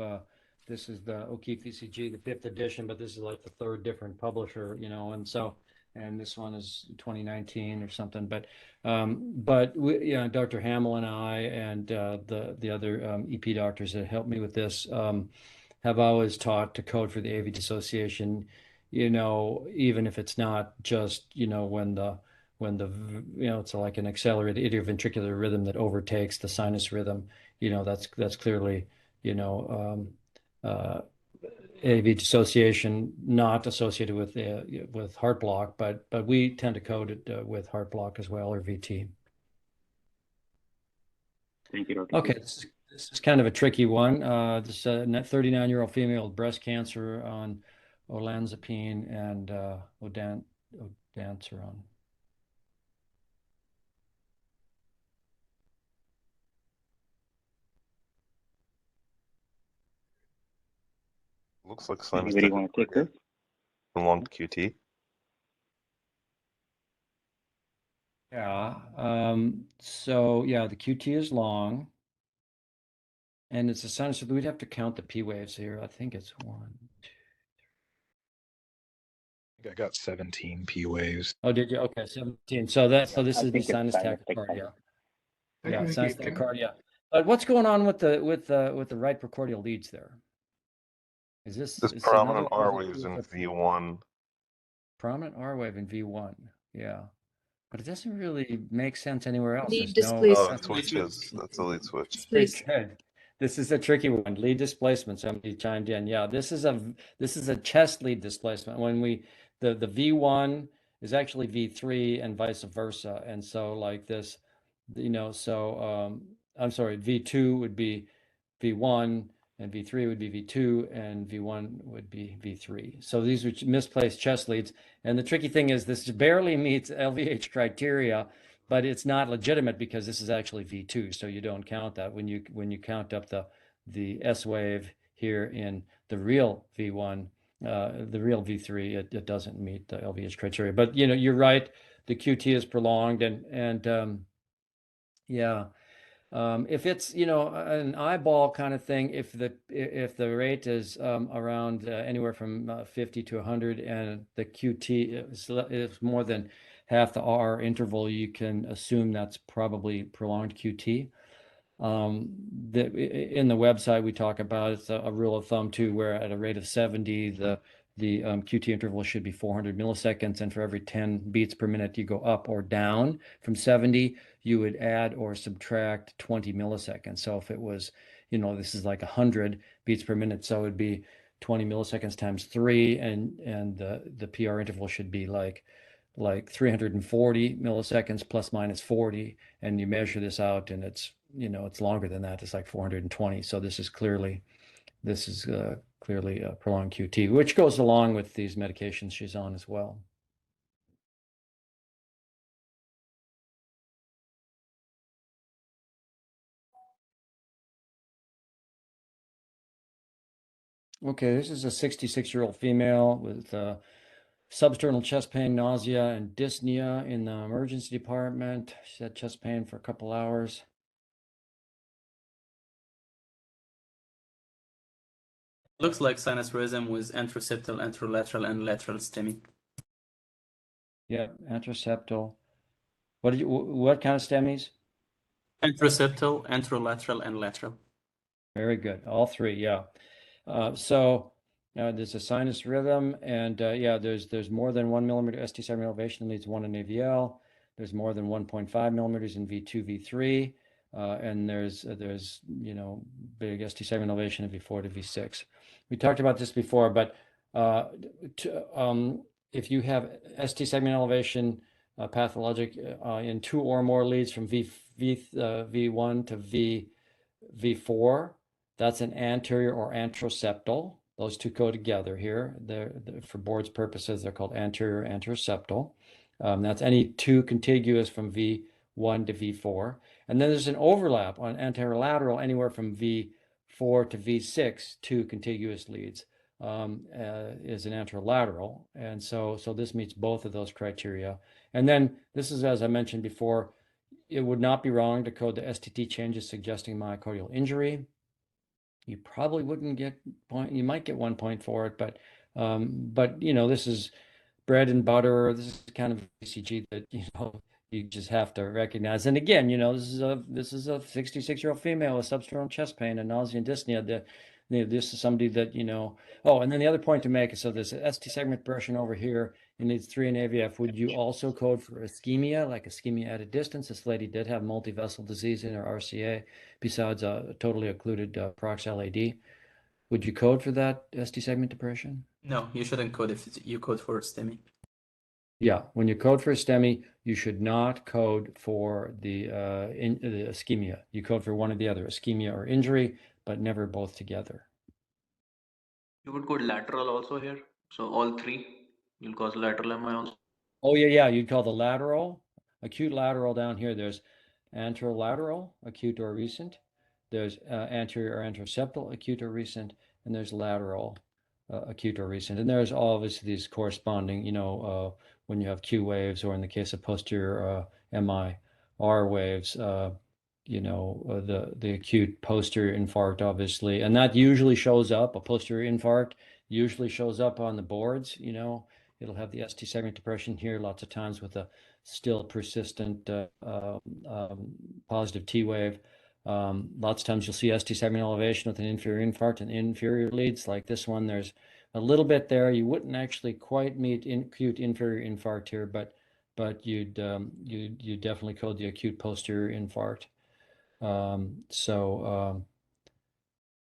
this is the O'Keefe ECG, the 5th edition, but this is like the 3rd different publisher, and this one is 2019 or something. But we, Dr. Hamill and I and the other EP doctors that helped me with this have always taught to code for the AV dissociation, even if it's not just, when the it's like an accelerated idioventricular rhythm that overtakes the sinus rhythm, that's clearly, AV dissociation not associated with heart block, but we tend to code it with heart block as well, or VT. Thank you, Dr. Okay, this is kind of a tricky one. This 39-year-old female with breast cancer on olanzapine and ondansetron. Looks like sinus Anybody want to take this? Prolonged QT. Yeah. So yeah, the QT is long, and it's a sinus. So we'd have to count the P waves here. I think it's 1, 2. I think I got 17 P waves. Oh, did you? Okay, 17. So this is the sinus sinus tachycardia. I Yeah, can sinus keep- tachycardia. But what's going on with the right precordial leads there? Is this This prominent R waves in V1. Prominent R wave in V1? Yeah, but it doesn't really make sense anywhere else. Lead There's no. Oh, displacement. it switches. That's a lead switch. Please. Good. This is a tricky one. Lead displacement. Somebody chimed in. Yeah, this is a chest lead displacement. When the V1 is actually V3 and vice versa. And so like this, I'm sorry, V2 would be V1 and V3 would be V2 and V1 would be V3. So these are misplaced chest leads. And the tricky thing is this barely meets LVH criteria, but it's not legitimate because this is actually V2. So you don't count that when you count up the S wave here in the real V1, the real V3, it doesn't meet the LVH criteria. But you're right. The QT is prolonged and yeah. If it's, you know, an eyeball kind of thing, if the rate is around anywhere from 50 to 100 and the QT is more than half the R interval, you can assume that's probably prolonged QT. In the website we talk about it's a rule of thumb too, where at a rate of 70, the QT interval should be 400 milliseconds, and for every 10 beats per minute you go up or down from 70, you would add or subtract 20 milliseconds. So if it was, you know, this is like 100 beats per minute, so it would be 20 milliseconds times 3, and the PR interval should be like 340 milliseconds plus minus 40, and you measure this out, and it's, you know, it's longer than that. It's like 420. So this is clearly prolonged QT, which goes along with these medications she's on as well. Okay, this is a 66-year-old female with substernal chest pain, nausea, and dyspnea in the emergency department. She had chest pain for a couple hours. Looks like sinus rhythm with anteroseptal, anterolateral, and lateral STEMI. Yeah, anteroseptal. What kind of STEMIs? Anteroseptal, anterolateral, and lateral. Very good. All three, yeah. So there's a sinus rhythm, and yeah, there's more than 1 millimeter ST segment elevation leads 1 in AVL. There's more than 1.5 millimeters in V2, V3, and there's you know, big ST segment elevation in V4 to V6. We talked about this before, but if you have ST segment elevation pathologic in 2 or more leads from V1 to V4, that's an anterior or anteroseptal. Those two go together here. They're for board's purposes, they're called anterior anteroseptal. That's any 2 contiguous from V1 to V4. And then there's an overlap on anterolateral anywhere from V4 to V6, 2 contiguous leads is an anterolateral. And so this meets both of those criteria. And then this is, as I mentioned before, it would not be wrong to code the STT changes suggesting myocardial injury. You probably wouldn't get point. You might get 1 point for it, but you know, this is bread and butter. This is kind of ECG that, you know, you just have to recognize. And again, you know, this is a 66-year-old female with substernal chest pain and nausea and dyspnea. This is somebody that, you know. Oh, and then the other point to make is, so there's a ST segment depression over here. It needs 3 in AVF. Would you also code for ischemia, like ischemia at a distance? This lady did have multivessel disease in her RCA, besides a totally occluded prox LAD. Would you code for that ST segment depression? No, you shouldn't code if you code for STEMI. Yeah, when you code for a STEMI, you should not code for the ischemia. You code for one or the other, ischemia or injury, but never both together. You would code lateral also here. So all 3, you'll cause lateral MI also. Oh yeah, you'd call the lateral, acute lateral down here. There's anterolateral, acute or recent. There's anterior or anteroseptal, acute or recent, and there's lateral, acute or recent. And there's obviously these corresponding, you know, when you have Q waves, or in the case of posterior MI-R waves, you know, the acute posterior infarct, obviously, and that usually shows up. A posterior infarct usually shows up on the boards. You know, it'll have the ST segment depression here lots of times with a still persistent positive T wave. Lots of times you'll see ST segment elevation with an inferior infarct and inferior leads like this one. There's a little bit there. You wouldn't actually quite meet acute inferior infarct here, but you'd definitely code the acute posterior infarct.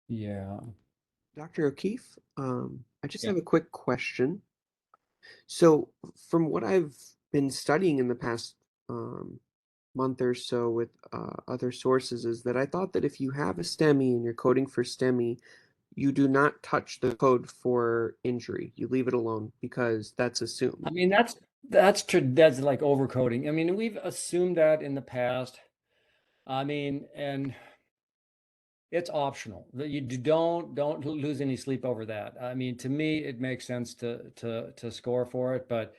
Yeah. Dr. O'Keefe, I just Yeah. have a quick question. So from what I've been studying in the past month or so with other sources, is that I thought that if you have a STEMI and you're coding for STEMI, you do not touch the code for injury. You leave it alone because that's assumed. I mean, that's true. That's like overcoding. I mean, we've assumed that in the past. I mean, and it's optional. That you don't lose any sleep over that. I mean, to me, it makes sense to score for it, but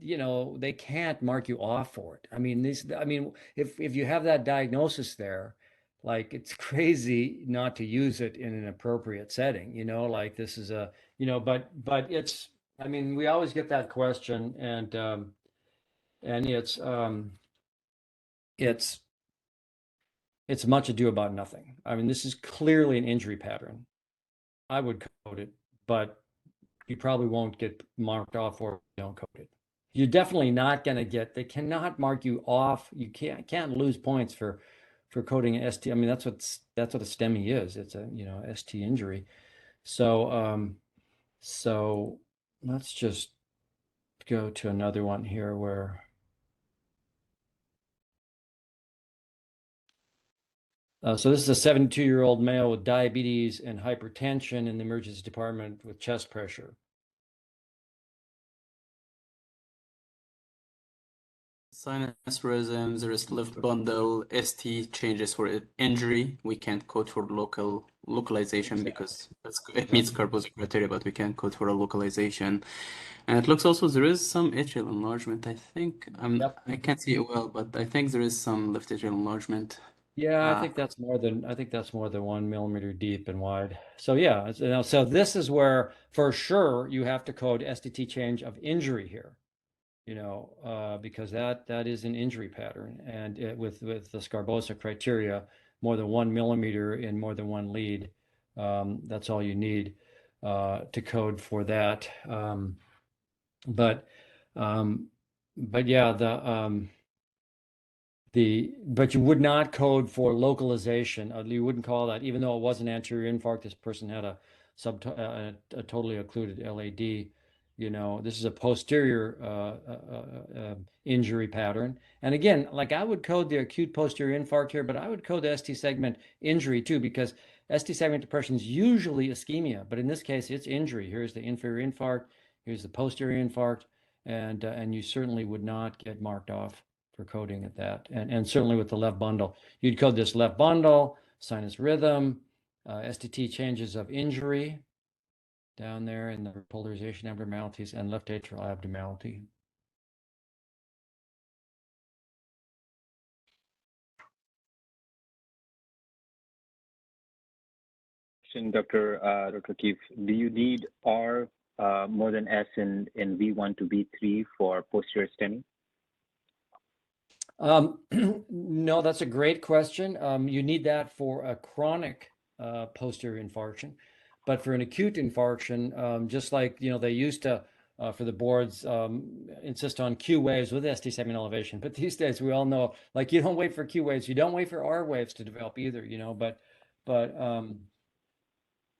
you know, they can't mark you off for it. I mean, if you have that diagnosis there, like it's crazy not to use it in an appropriate setting, you know, like this is a, you know, but it's, I mean, we always get that question, and it's much ado about nothing. I mean, this is clearly an injury pattern. I would code it, but you probably won't get marked off or don't code it. You're definitely not going to get, they cannot mark you off. You can't lose points for coding an ST. I mean, that's what a STEMI is. It's a, you know, ST injury. So, so let's just go to another one here where, so this is a 72-year-old male with diabetes and hypertension in the emergency department with chest pressure. Sinus rhythms, there is left bundle, ST changes for injury. We can't code for localization because it meets Carbo's criteria, but we can't code for a localization. And it looks also there is some atrial enlargement. I think I can't see it well, but I think there is some left atrial enlargement. Yeah, I think that's more than 1 millimeter deep and wide. So yeah, so this is where for sure you have to code STT change of injury here, you know, because that is an injury pattern, and with the Scarbosa criteria, more than 1 millimeter in more than one lead, that's all you need to code for that. But yeah, but you would not code for localization. You wouldn't call that, even though it was an anterior infarct. This person had a totally occluded LAD. You know, this is a posterior injury pattern. And again, like I would code the acute posterior infarct here, but I would code the ST segment injury too, because ST segment depression is usually ischemia, but in this case, it's injury. Here's the inferior infarct. Here's the posterior infarct, and you certainly would not get marked off for coding at that, and certainly with the left bundle, you'd code this left bundle, sinus rhythm, STT changes of injury down there in the polarization abnormalities, and left atrial abnormality. Dr. Keefe, do you need R more than S in V1 to V3 for posterior STEMI? No, that's a great question. You need that for a chronic posterior infarction, but for an acute infarction, just like, you know, they used to for the boards insist on Q waves with ST segment elevation, but these days we all know, like, you don't wait for Q waves, you don't wait for R waves to develop either, you know. But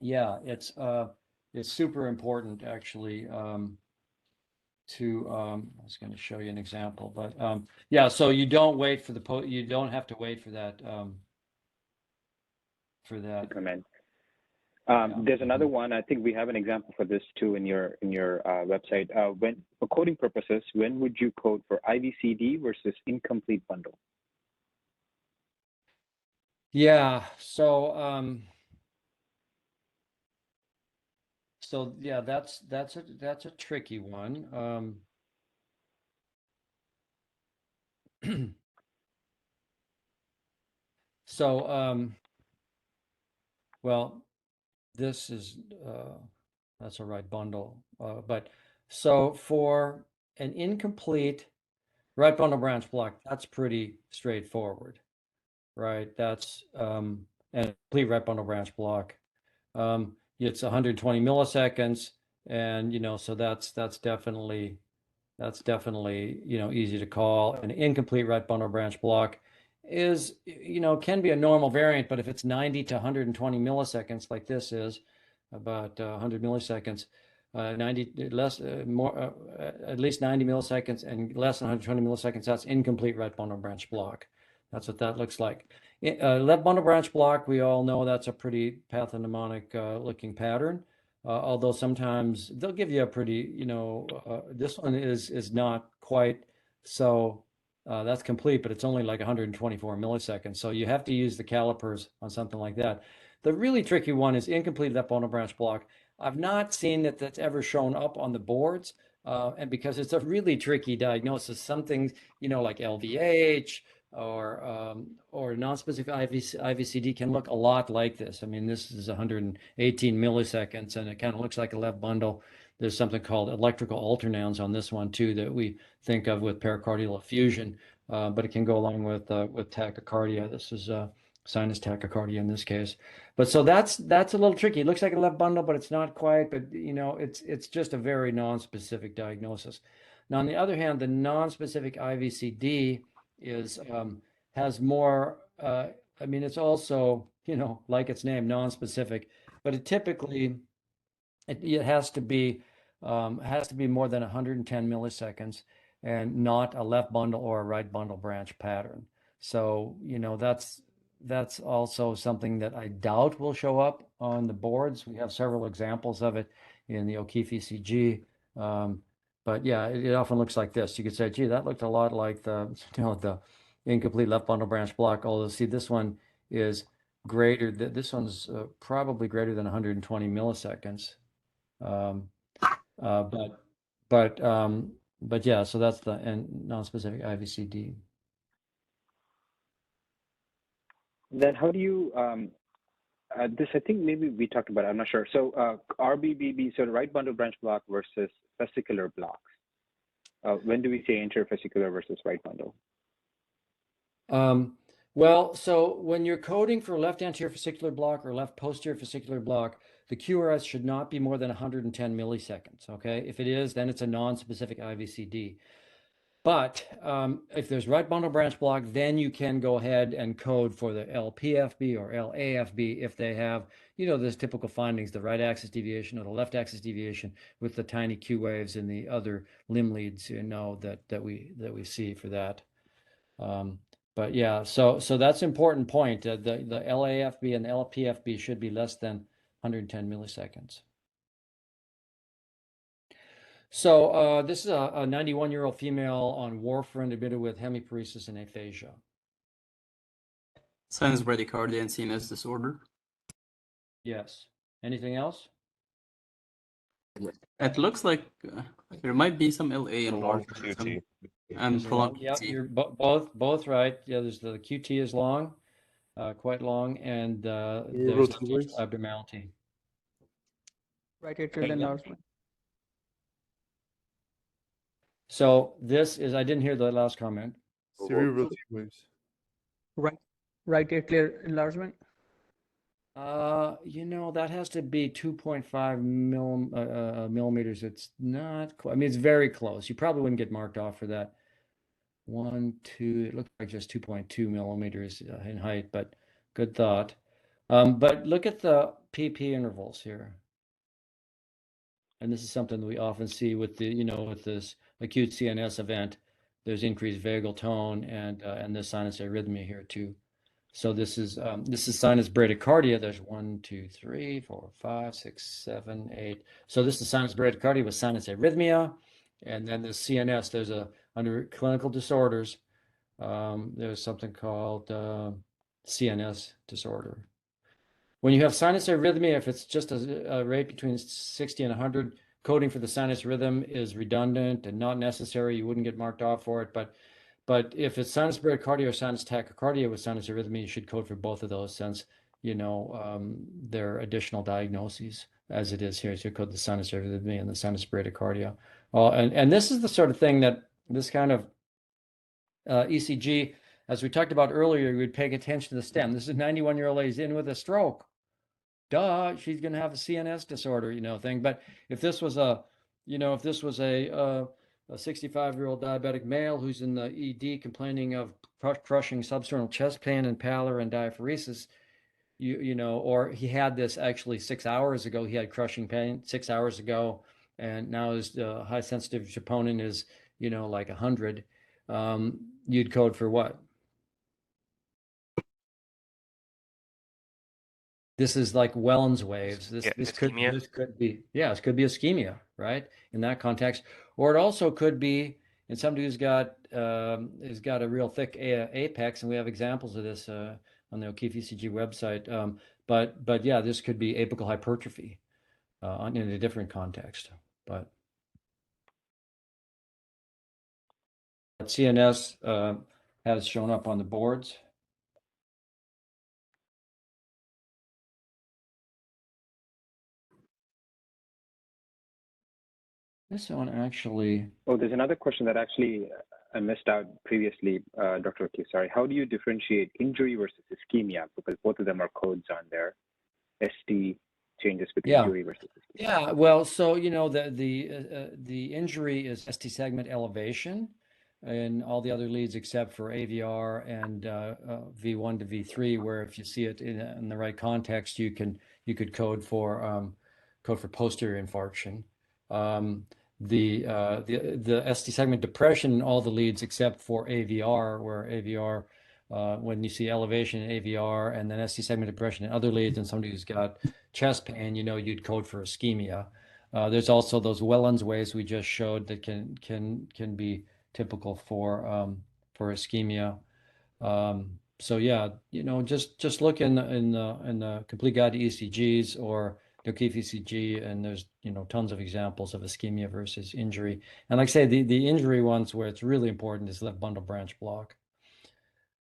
yeah, it's super important actually. I was going to show you an example, but yeah, so you don't wait for you don't have to wait for that Comment. There's another one. I think we have an example for this too in your website. When for coding purposes, when would you code for IVCD versus incomplete bundle? Yeah, so so yeah, that's a tricky one. So well, this is that's a right bundle, but so for an incomplete right bundle branch block, that's pretty straightforward, right? That's and complete right bundle branch block. It's 120 milliseconds, and you know, so that's definitely you know, easy to call. An incomplete right bundle branch block is, you know, can be a normal variant, but if it's 90 to 120 milliseconds, like this is about 100 milliseconds, 90 less more at least 90 milliseconds and less than 120 milliseconds, that's incomplete right bundle branch block. That's what that looks like. Left bundle branch block, we all know that's a pretty pathognomonic looking pattern. Although sometimes they'll give you a pretty, you know, this one is not quite so. That's complete, but it's only like 124 milliseconds. So you have to use the calipers on something like that. The really tricky one is incomplete left bundle branch block. I've not seen that that's ever shown up on the boards, and because it's a really tricky diagnosis. Some things, like LVH or non-specific IVCD can look a lot like this. I mean, this is 118 milliseconds, and it kind of looks like a left bundle. There's something called electrical alternans on this one too that we think of with pericardial effusion, but it can go along with tachycardia. This is sinus tachycardia in this case. But so that's a little tricky. It looks like a left bundle, but it's not quite. But it's just a very non-specific diagnosis. Now, on the other hand, the non-specific IVCD is has more. I mean, it's also like its name, non-specific, but it typically it has to be more than 110 milliseconds and not a left bundle or a right bundle branch pattern. So that's also something that I doubt will show up on the boards. We have several examples of it in the O'Keefe ECG. But yeah, it often looks like this. You could say, gee, that looked a lot like the incomplete left bundle branch block. Although, see, this one is greater. This one's probably greater than 120 milliseconds. But yeah, so that's the non-specific IVCD. Then how do you this? I think maybe we talked about it, I'm not sure. So RBBB, so the right bundle branch block versus vesicular blocks. When do we say intervesicular versus right bundle? Well, so when you're coding for left anterior vesicular block or left posterior vesicular block, the QRS should not be more than 110 milliseconds. Okay, if it is, then it's a non-specific IVCD. But if there's right bundle branch block, then you can go ahead and code for the LPFB or LAFB if they have, those typical findings, the right axis deviation or the left axis deviation with the tiny Q waves and the other limb leads, that we see for that. But yeah, so that's an important point. The LAFB and the LPFB should be less than 110 milliseconds. So this is a 91-year-old female on warfarin admitted with hemiparesis and aphasia. Sinus bradycardia and CNS disorder. Yes. Anything else? It looks like there might be some LA enlargement and prolonged Yep, QT. you're both right. Yeah, there's the QT is long, quite long, and there's the abnormality. Right atrial enlargement. So this is, I didn't hear the last comment. Cerebral T waves. Right atrial enlargement. That has to be 2.5 millimeters. It's not quite, I mean, it's very close. You probably wouldn't get marked off for that. 1, 2, it looks like just 2.2 millimeters in height, but good thought. But look at the PP intervals here. And this is something that we often see with with this acute CNS event. There's increased vagal tone and the sinus arrhythmia here too. So this is sinus bradycardia. There's 1, 2, 3, 4, 5, 6, 7, 8. So this is sinus bradycardia with sinus arrhythmia, and then the CNS. There's under clinical disorders. There's something called CNS disorder. When you have sinus arrhythmia, if it's just a rate between 60 and 100, coding for the sinus rhythm is redundant and not necessary. You wouldn't get marked off for it, but if it's sinus bradycardia or sinus tachycardia with sinus arrhythmia, you should code for both of those since, they're additional diagnoses as it is here. So you code the sinus arrhythmia and the sinus bradycardia. And this is the sort of thing that this kind of ECG, as we talked about earlier, you would pay attention to the stem. This is a 91-year-old lady's in with a stroke. Duh, she's going to have a CNS disorder, thing. But if this was a 65-year-old diabetic male who's in the ED complaining of crushing substernal chest pain and pallor and diaphoresis, or he had this actually 6 hours ago, he had crushing pain 6 hours ago, and now his high sensitive troponin is, like 100, you'd code for what? This is like Wellens waves. This could be ischemia, right? In that context, or it also could be in somebody who's got a real thick apex, and we have examples of this on the O'Keefe ECG website. But yeah, this could be apical hypertrophy in a different context. But CNS has shown up on the boards. This one actually. Oh, there's another question that actually I missed out previously, Dr. O'Keefe. Sorry. How do you differentiate injury versus ischemia? Because both of them are codes on there. ST changes with injury versus ischemia. Yeah, well, so the injury is ST segment elevation, and all the other leads except for AVR and V1 to V3, where if you see it in the right context, you could code for posterior infarction. The ST segment depression in all the leads except for AVR, where AVR when you see elevation in AVR and then ST segment depression in other leads, and somebody who's got chest pain, you'd code for ischemia. There's also those Wellens waves we just showed that can be typical for ischemia. So yeah, just look in the complete guide to ECGs or O'Keefe ECG, and there's tons of examples of ischemia versus injury. And like I say, the injury ones where it's really important is left bundle branch block.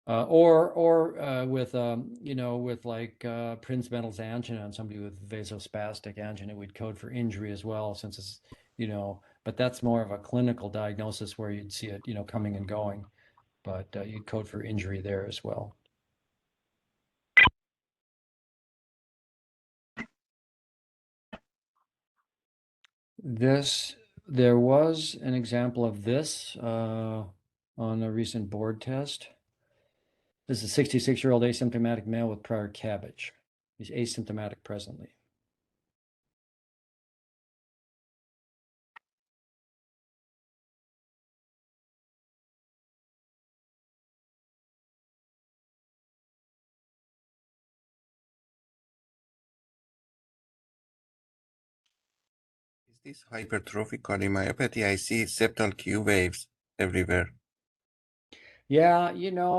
Or with like Prinzmetal's angina and somebody with vasospastic angina, we'd code for injury as well, since it's but that's more of a clinical diagnosis where you'd see it coming and going, but you'd code for injury there as well. There was an example of this on a recent board test. This is a 66-year-old asymptomatic male with prior cabbage. He's asymptomatic presently. Is this hypertrophic cardiomyopathy? I see septal Q waves everywhere. Yeah,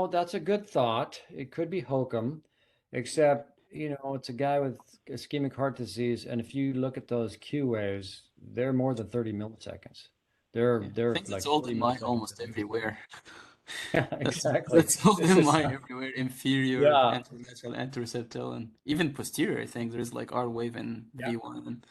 that's a good thought. It could be hokum, except, it's a guy with ischemic heart disease, and if you look at those Q waves, they're more than 30 milliseconds. They're I think like that's all 40 in mine milliseconds. almost everywhere. Yeah, exactly. That's all This in is mine everywhere. Inferior, yeah. anterolateral, anteroseptal, and even posterior. I think there's like R wave and Yeah. V1, and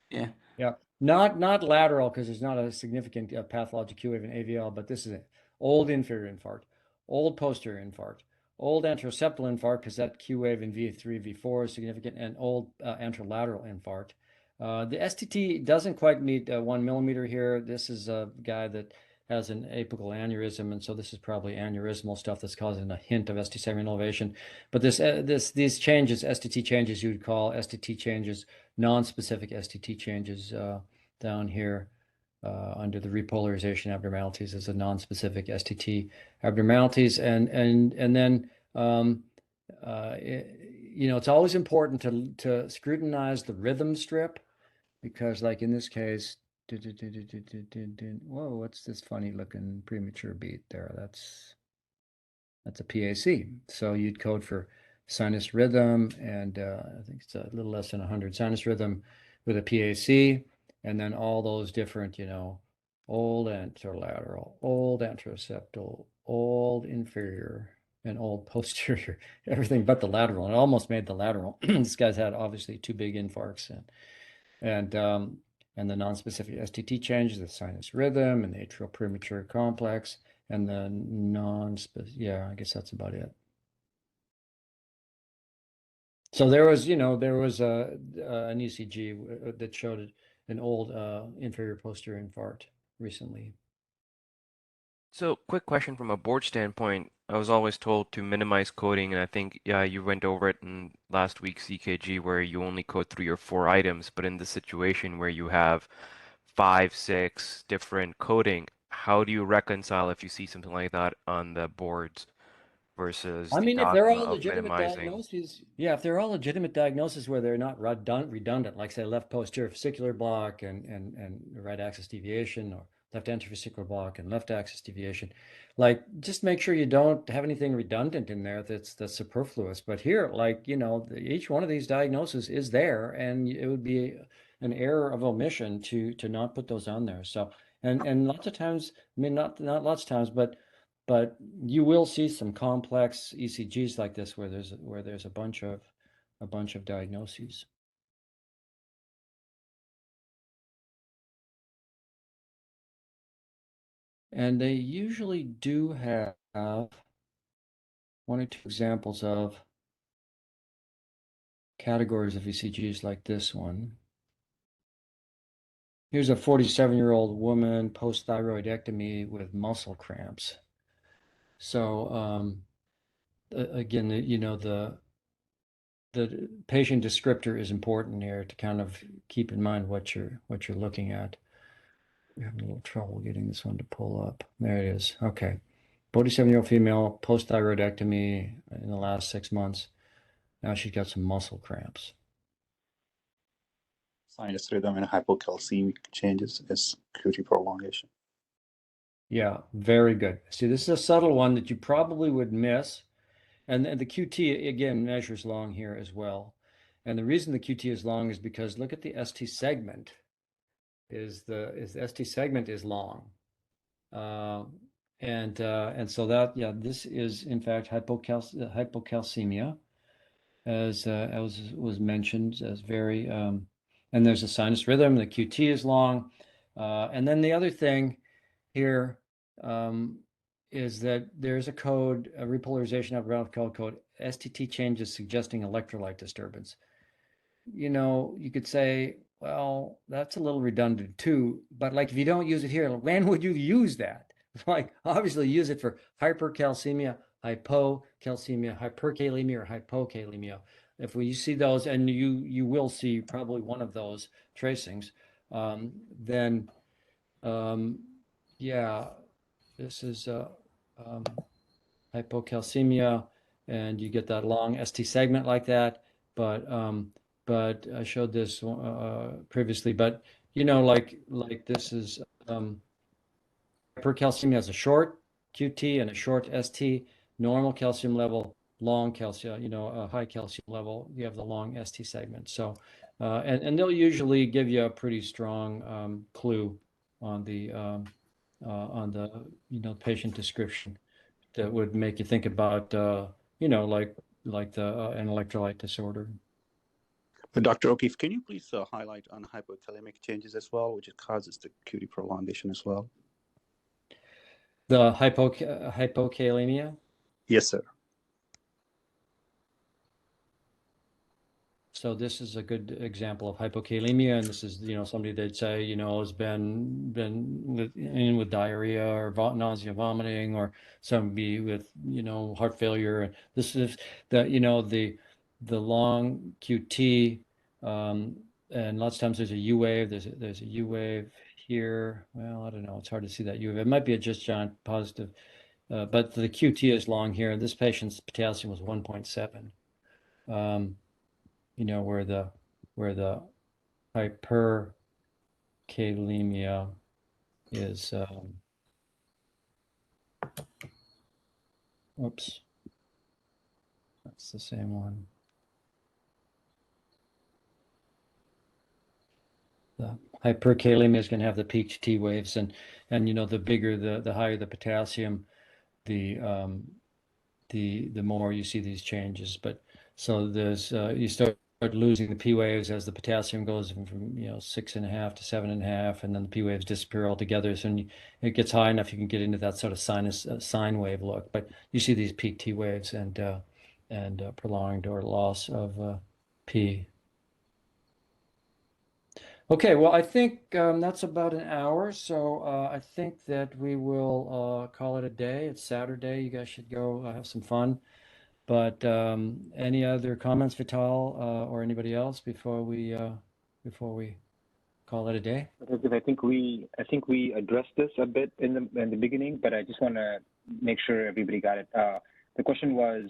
yeah. Yeah, not lateral, because there's not a significant pathologic Q wave in AVL, but this is it. Old inferior infarct, old posterior infarct, old anteroseptal infarct, because that Q wave in V3, V4 is significant, and old anterolateral infarct. The STT doesn't quite meet 1 millimeter here. This is a guy that has an apical aneurysm, and so this is probably aneurysmal stuff that's causing a hint of ST segment elevation. But these changes, STT changes, you would call STT changes, non-specific STT changes down here under the repolarization abnormalities as a non-specific STT abnormalities, and then it's always important to scrutinize the rhythm strip, because like in this case, whoa, what's this funny looking premature beat there? That's a PAC. So you'd code for sinus rhythm, and I think it's a little less than 100 sinus rhythm with a PAC, and then all those different, old anterolateral, old anteroseptal, old inferior, and old posterior, everything but the lateral. It almost made the lateral. This guy's had obviously 2 big infarcts, and the non-specific STT changes, the sinus rhythm and the atrial premature complex, and the non-specific, yeah, I guess that's about it. So there was an ECG that showed an old inferior posterior infarct recently. So, quick question from a board standpoint. I was always told to minimize coding, and I think, yeah, you went over it in last week's EKG where you only code 3 or 4 items, but in the situation where you have 5, 6 different coding, how do you reconcile if you see something like that on the boards versus I the mean, if they're dogma all of legitimate minimizing? diagnoses, yeah, if they're all legitimate diagnoses where they're not redundant, like say left posterior fascicular block and right axis deviation, or left anterofascicular block and left axis deviation, like just make sure you don't have anything redundant in there that's superfluous. But here, like, each one of these diagnoses is there, and it would be an error of omission to not put those on there. So, And lots of times, I mean, not lots of times, but you will see some complex ECGs like this where there's a bunch of diagnoses. And they usually do have one or two examples of categories of ECGs like this one. Here's a 47-year-old woman post-thyroidectomy with muscle cramps. So again, the patient descriptor is important here to kind of keep in mind what you're looking at. We're having a little trouble getting this one to pull up. There it is. Okay. 47-year-old female post-thyroidectomy in the last 6 months. Now she's got some muscle cramps. Sinus rhythm and hypocalcemic changes is QT prolongation. Yeah, very good. See, this is a subtle one that you probably would miss. And the QT, again, measures long here as well. And the reason the QT is long is because look at the ST segment. The ST segment is long. And so that, yeah, this is in fact hypocalcemia, as was mentioned, as very, and there's a sinus rhythm. The QT is long, and then the other thing here is that there's a code, a repolarization abnormality code, STT changes suggesting electrolyte disturbance. You could say, well, that's a little redundant too, but like if you don't use it here, when would you use that? Like obviously use it for hypercalcemia, hypocalcemia, hyperkalemia, or hypokalemia. If you see those, and you will see probably one of those tracings, then yeah, this is hypocalcemia, and you get that long ST segment like that. But I showed this previously. But like this is hypercalcemia has a short QT and a short ST. Normal calcium level, long calcium, a high calcium level, you have the long ST segment. So and they'll usually give you a pretty strong clue on the patient description that would make you think about like an electrolyte disorder. But Dr. O'Keefe, can you please highlight on hypokalemic changes as well, which causes the QT prolongation as well? The hypokalemia? Yes, sir. So this is a good example of hypokalemia, and this is somebody they'd say has been with diarrhea or nausea, vomiting, or somebody with heart failure. And this is the long QT, and lots of times there's a U wave. There's a U wave here. Well, I don't know. It's hard to see that U wave. It might be a just giant positive, but the QT is long here. This patient's potassium was 1.7. Where the hyperkalemia is, oops, that's the same one. The hyperkalemia is going to have the peak T waves, and the bigger the higher the potassium, the more you see these changes. But so there's you start losing the P waves as the potassium goes from 6.5 to 7.5, and then the P waves disappear altogether. So when it gets high enough, you can get into that sort of sine wave look. But you see these peak T waves and prolonged or loss of P. Okay, well, I think that's about an hour, so I think that we will call it a day. It's Saturday. You guys should go have some fun. But any other comments, Vital, or anybody else before we call it a day? I think we addressed this a bit in the beginning, but I just want to make sure everybody got it. The question was,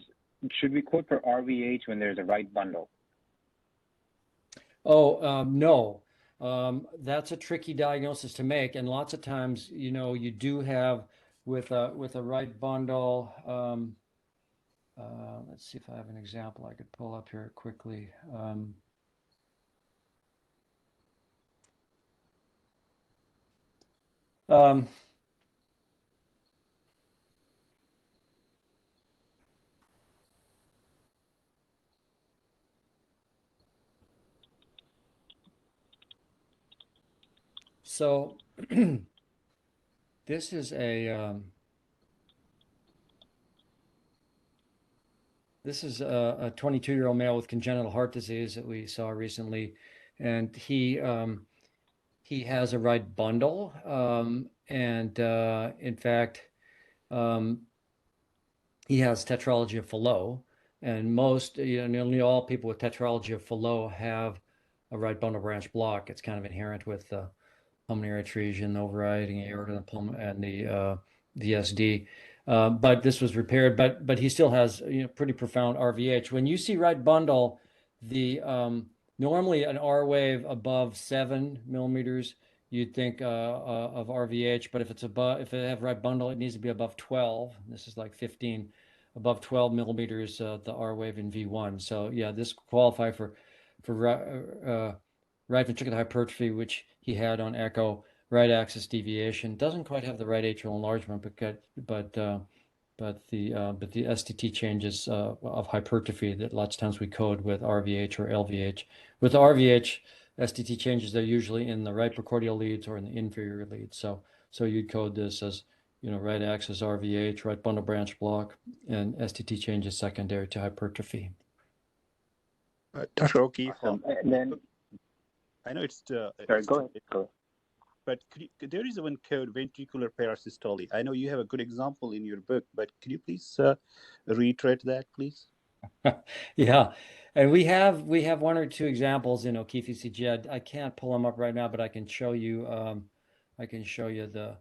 should we code for RVH when there's a right bundle? Oh, no. That's a tricky diagnosis to make, and lots of times, you do have with a right bundle. Let's see if I have an example I could pull up here quickly. So this is a 22-year-old male with congenital heart disease that we saw recently, and he has a right bundle, and in fact, he has tetralogy of Fallot, and most, nearly all people with tetralogy of Fallot have a right bundle branch block. It's kind of inherent with pulmonary atresia, the overriding aorta, and the VSD. But this was repaired, but he still has pretty profound RVH. When you see right bundle, the normally an R wave above 7 millimeters, you'd think of RVH, but if it have right bundle, it needs to be above 12. This is like 15, above 12 millimeters, the R wave in V1. So yeah, this qualify for right ventricular hypertrophy, which he had on echo, right axis deviation. Doesn't quite have the right atrial enlargement, but the STT changes of hypertrophy that lots of times we code with RVH or LVH. With RVH, STT changes, they're usually in the right precordial leads or in the inferior leads. So you'd code this as right axis RVH, right bundle branch block, and STT changes secondary to hypertrophy. Dr. O'Keefe, Awesome. And then I know it's sorry, go ahead. Go. But there is one code, ventricular parasystole. I know you have a good example in your book, but could you please reiterate that, please? Yeah, and we have one or two examples in O'Keefe ECG. I can't pull them up right now, but I can show you. The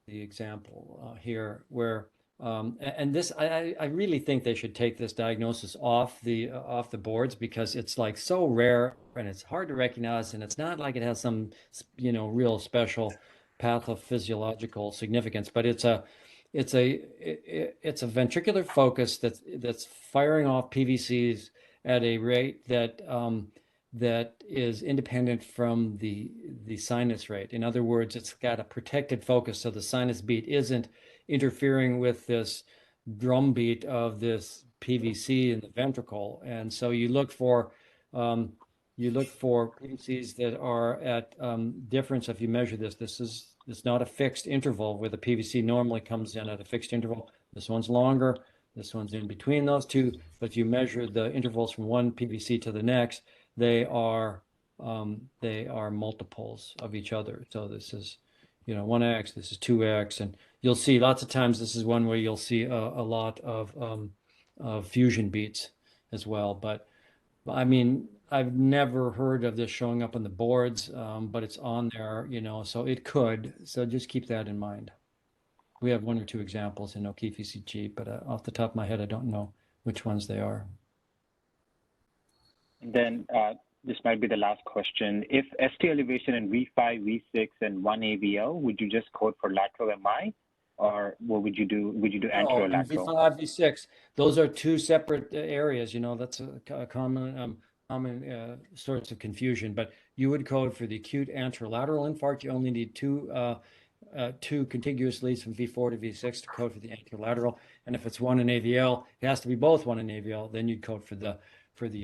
example here where and this I really think they should take this diagnosis off the boards, because it's like so rare and it's hard to recognize, and it's not like it has some real special pathophysiological significance, but it's a ventricular focus that's firing off PVCs at a rate that is independent from the sinus rate. In other words, it's got a protected focus, so the sinus beat isn't interfering with this drumbeat of this PVC in the ventricle. And so you look for PVCs that are at difference. If you measure this, it's not a fixed interval where the PVC normally comes in at a fixed interval. This one's longer. This one's in between those two. But if you measure the intervals from one PVC to the next, they are multiples of each other. So this is 1x, this is 2x, and you'll see lots of times this is one where you'll see a lot of fusion beats as well. But I mean, I've never heard of this showing up on the boards, but it's on there, so it could. So just keep that in mind. We have one or two examples in O'Keefe ECG, but off the top of my head, I don't know which ones they are. And then this might be the last question. If ST elevation in V5, V6, and 1 AVL, would you just code for lateral MI, or what would you do? Would you do anterolateral? V5, V6, those are two separate areas. That's a common sorts of confusion. But you would code for the acute anterolateral infarct. You only need two contiguous leads from V4 to V6 to code for the anterolateral. And if it's one in AVL, it has to be both one in AVL. Then you'd code for the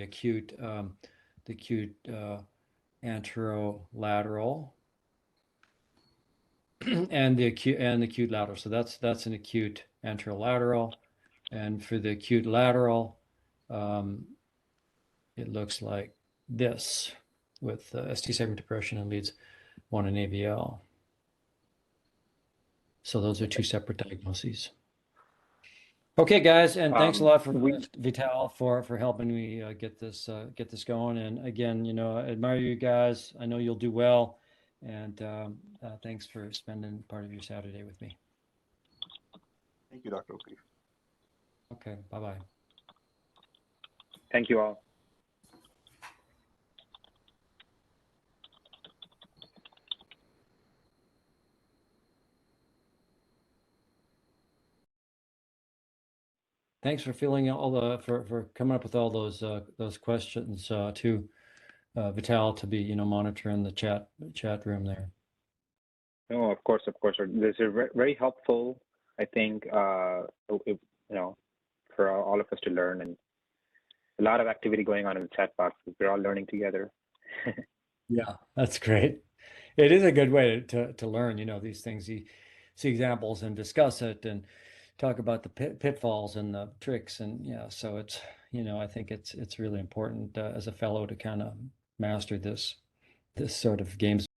acute anterolateral and the acute lateral. So that's an acute anterolateral, and for the acute lateral, it looks like this with ST segment depression and leads one in AVL. So those are two separate diagnoses. Okay, guys, and thanks a lot for Vital for helping me get this going. And again, I admire you guys. I know you'll do well, and thanks for spending part of your Saturday with me. Thank you, Dr. O'Keefe. Okay, bye-bye. Thank you all. Thanks for filling out for coming up with all those questions to Vital to be monitoring the chat room there. No, of course, of course. This is very helpful. I think for all of us to learn, and a lot of activity going on in the chat box. We're all learning together. Yeah, that's great. It is a good way to learn, these things. You see examples and discuss it and talk about the pitfalls and the tricks. And yeah, so it's, I think it's really important as a fellow to kind of master this sort of games.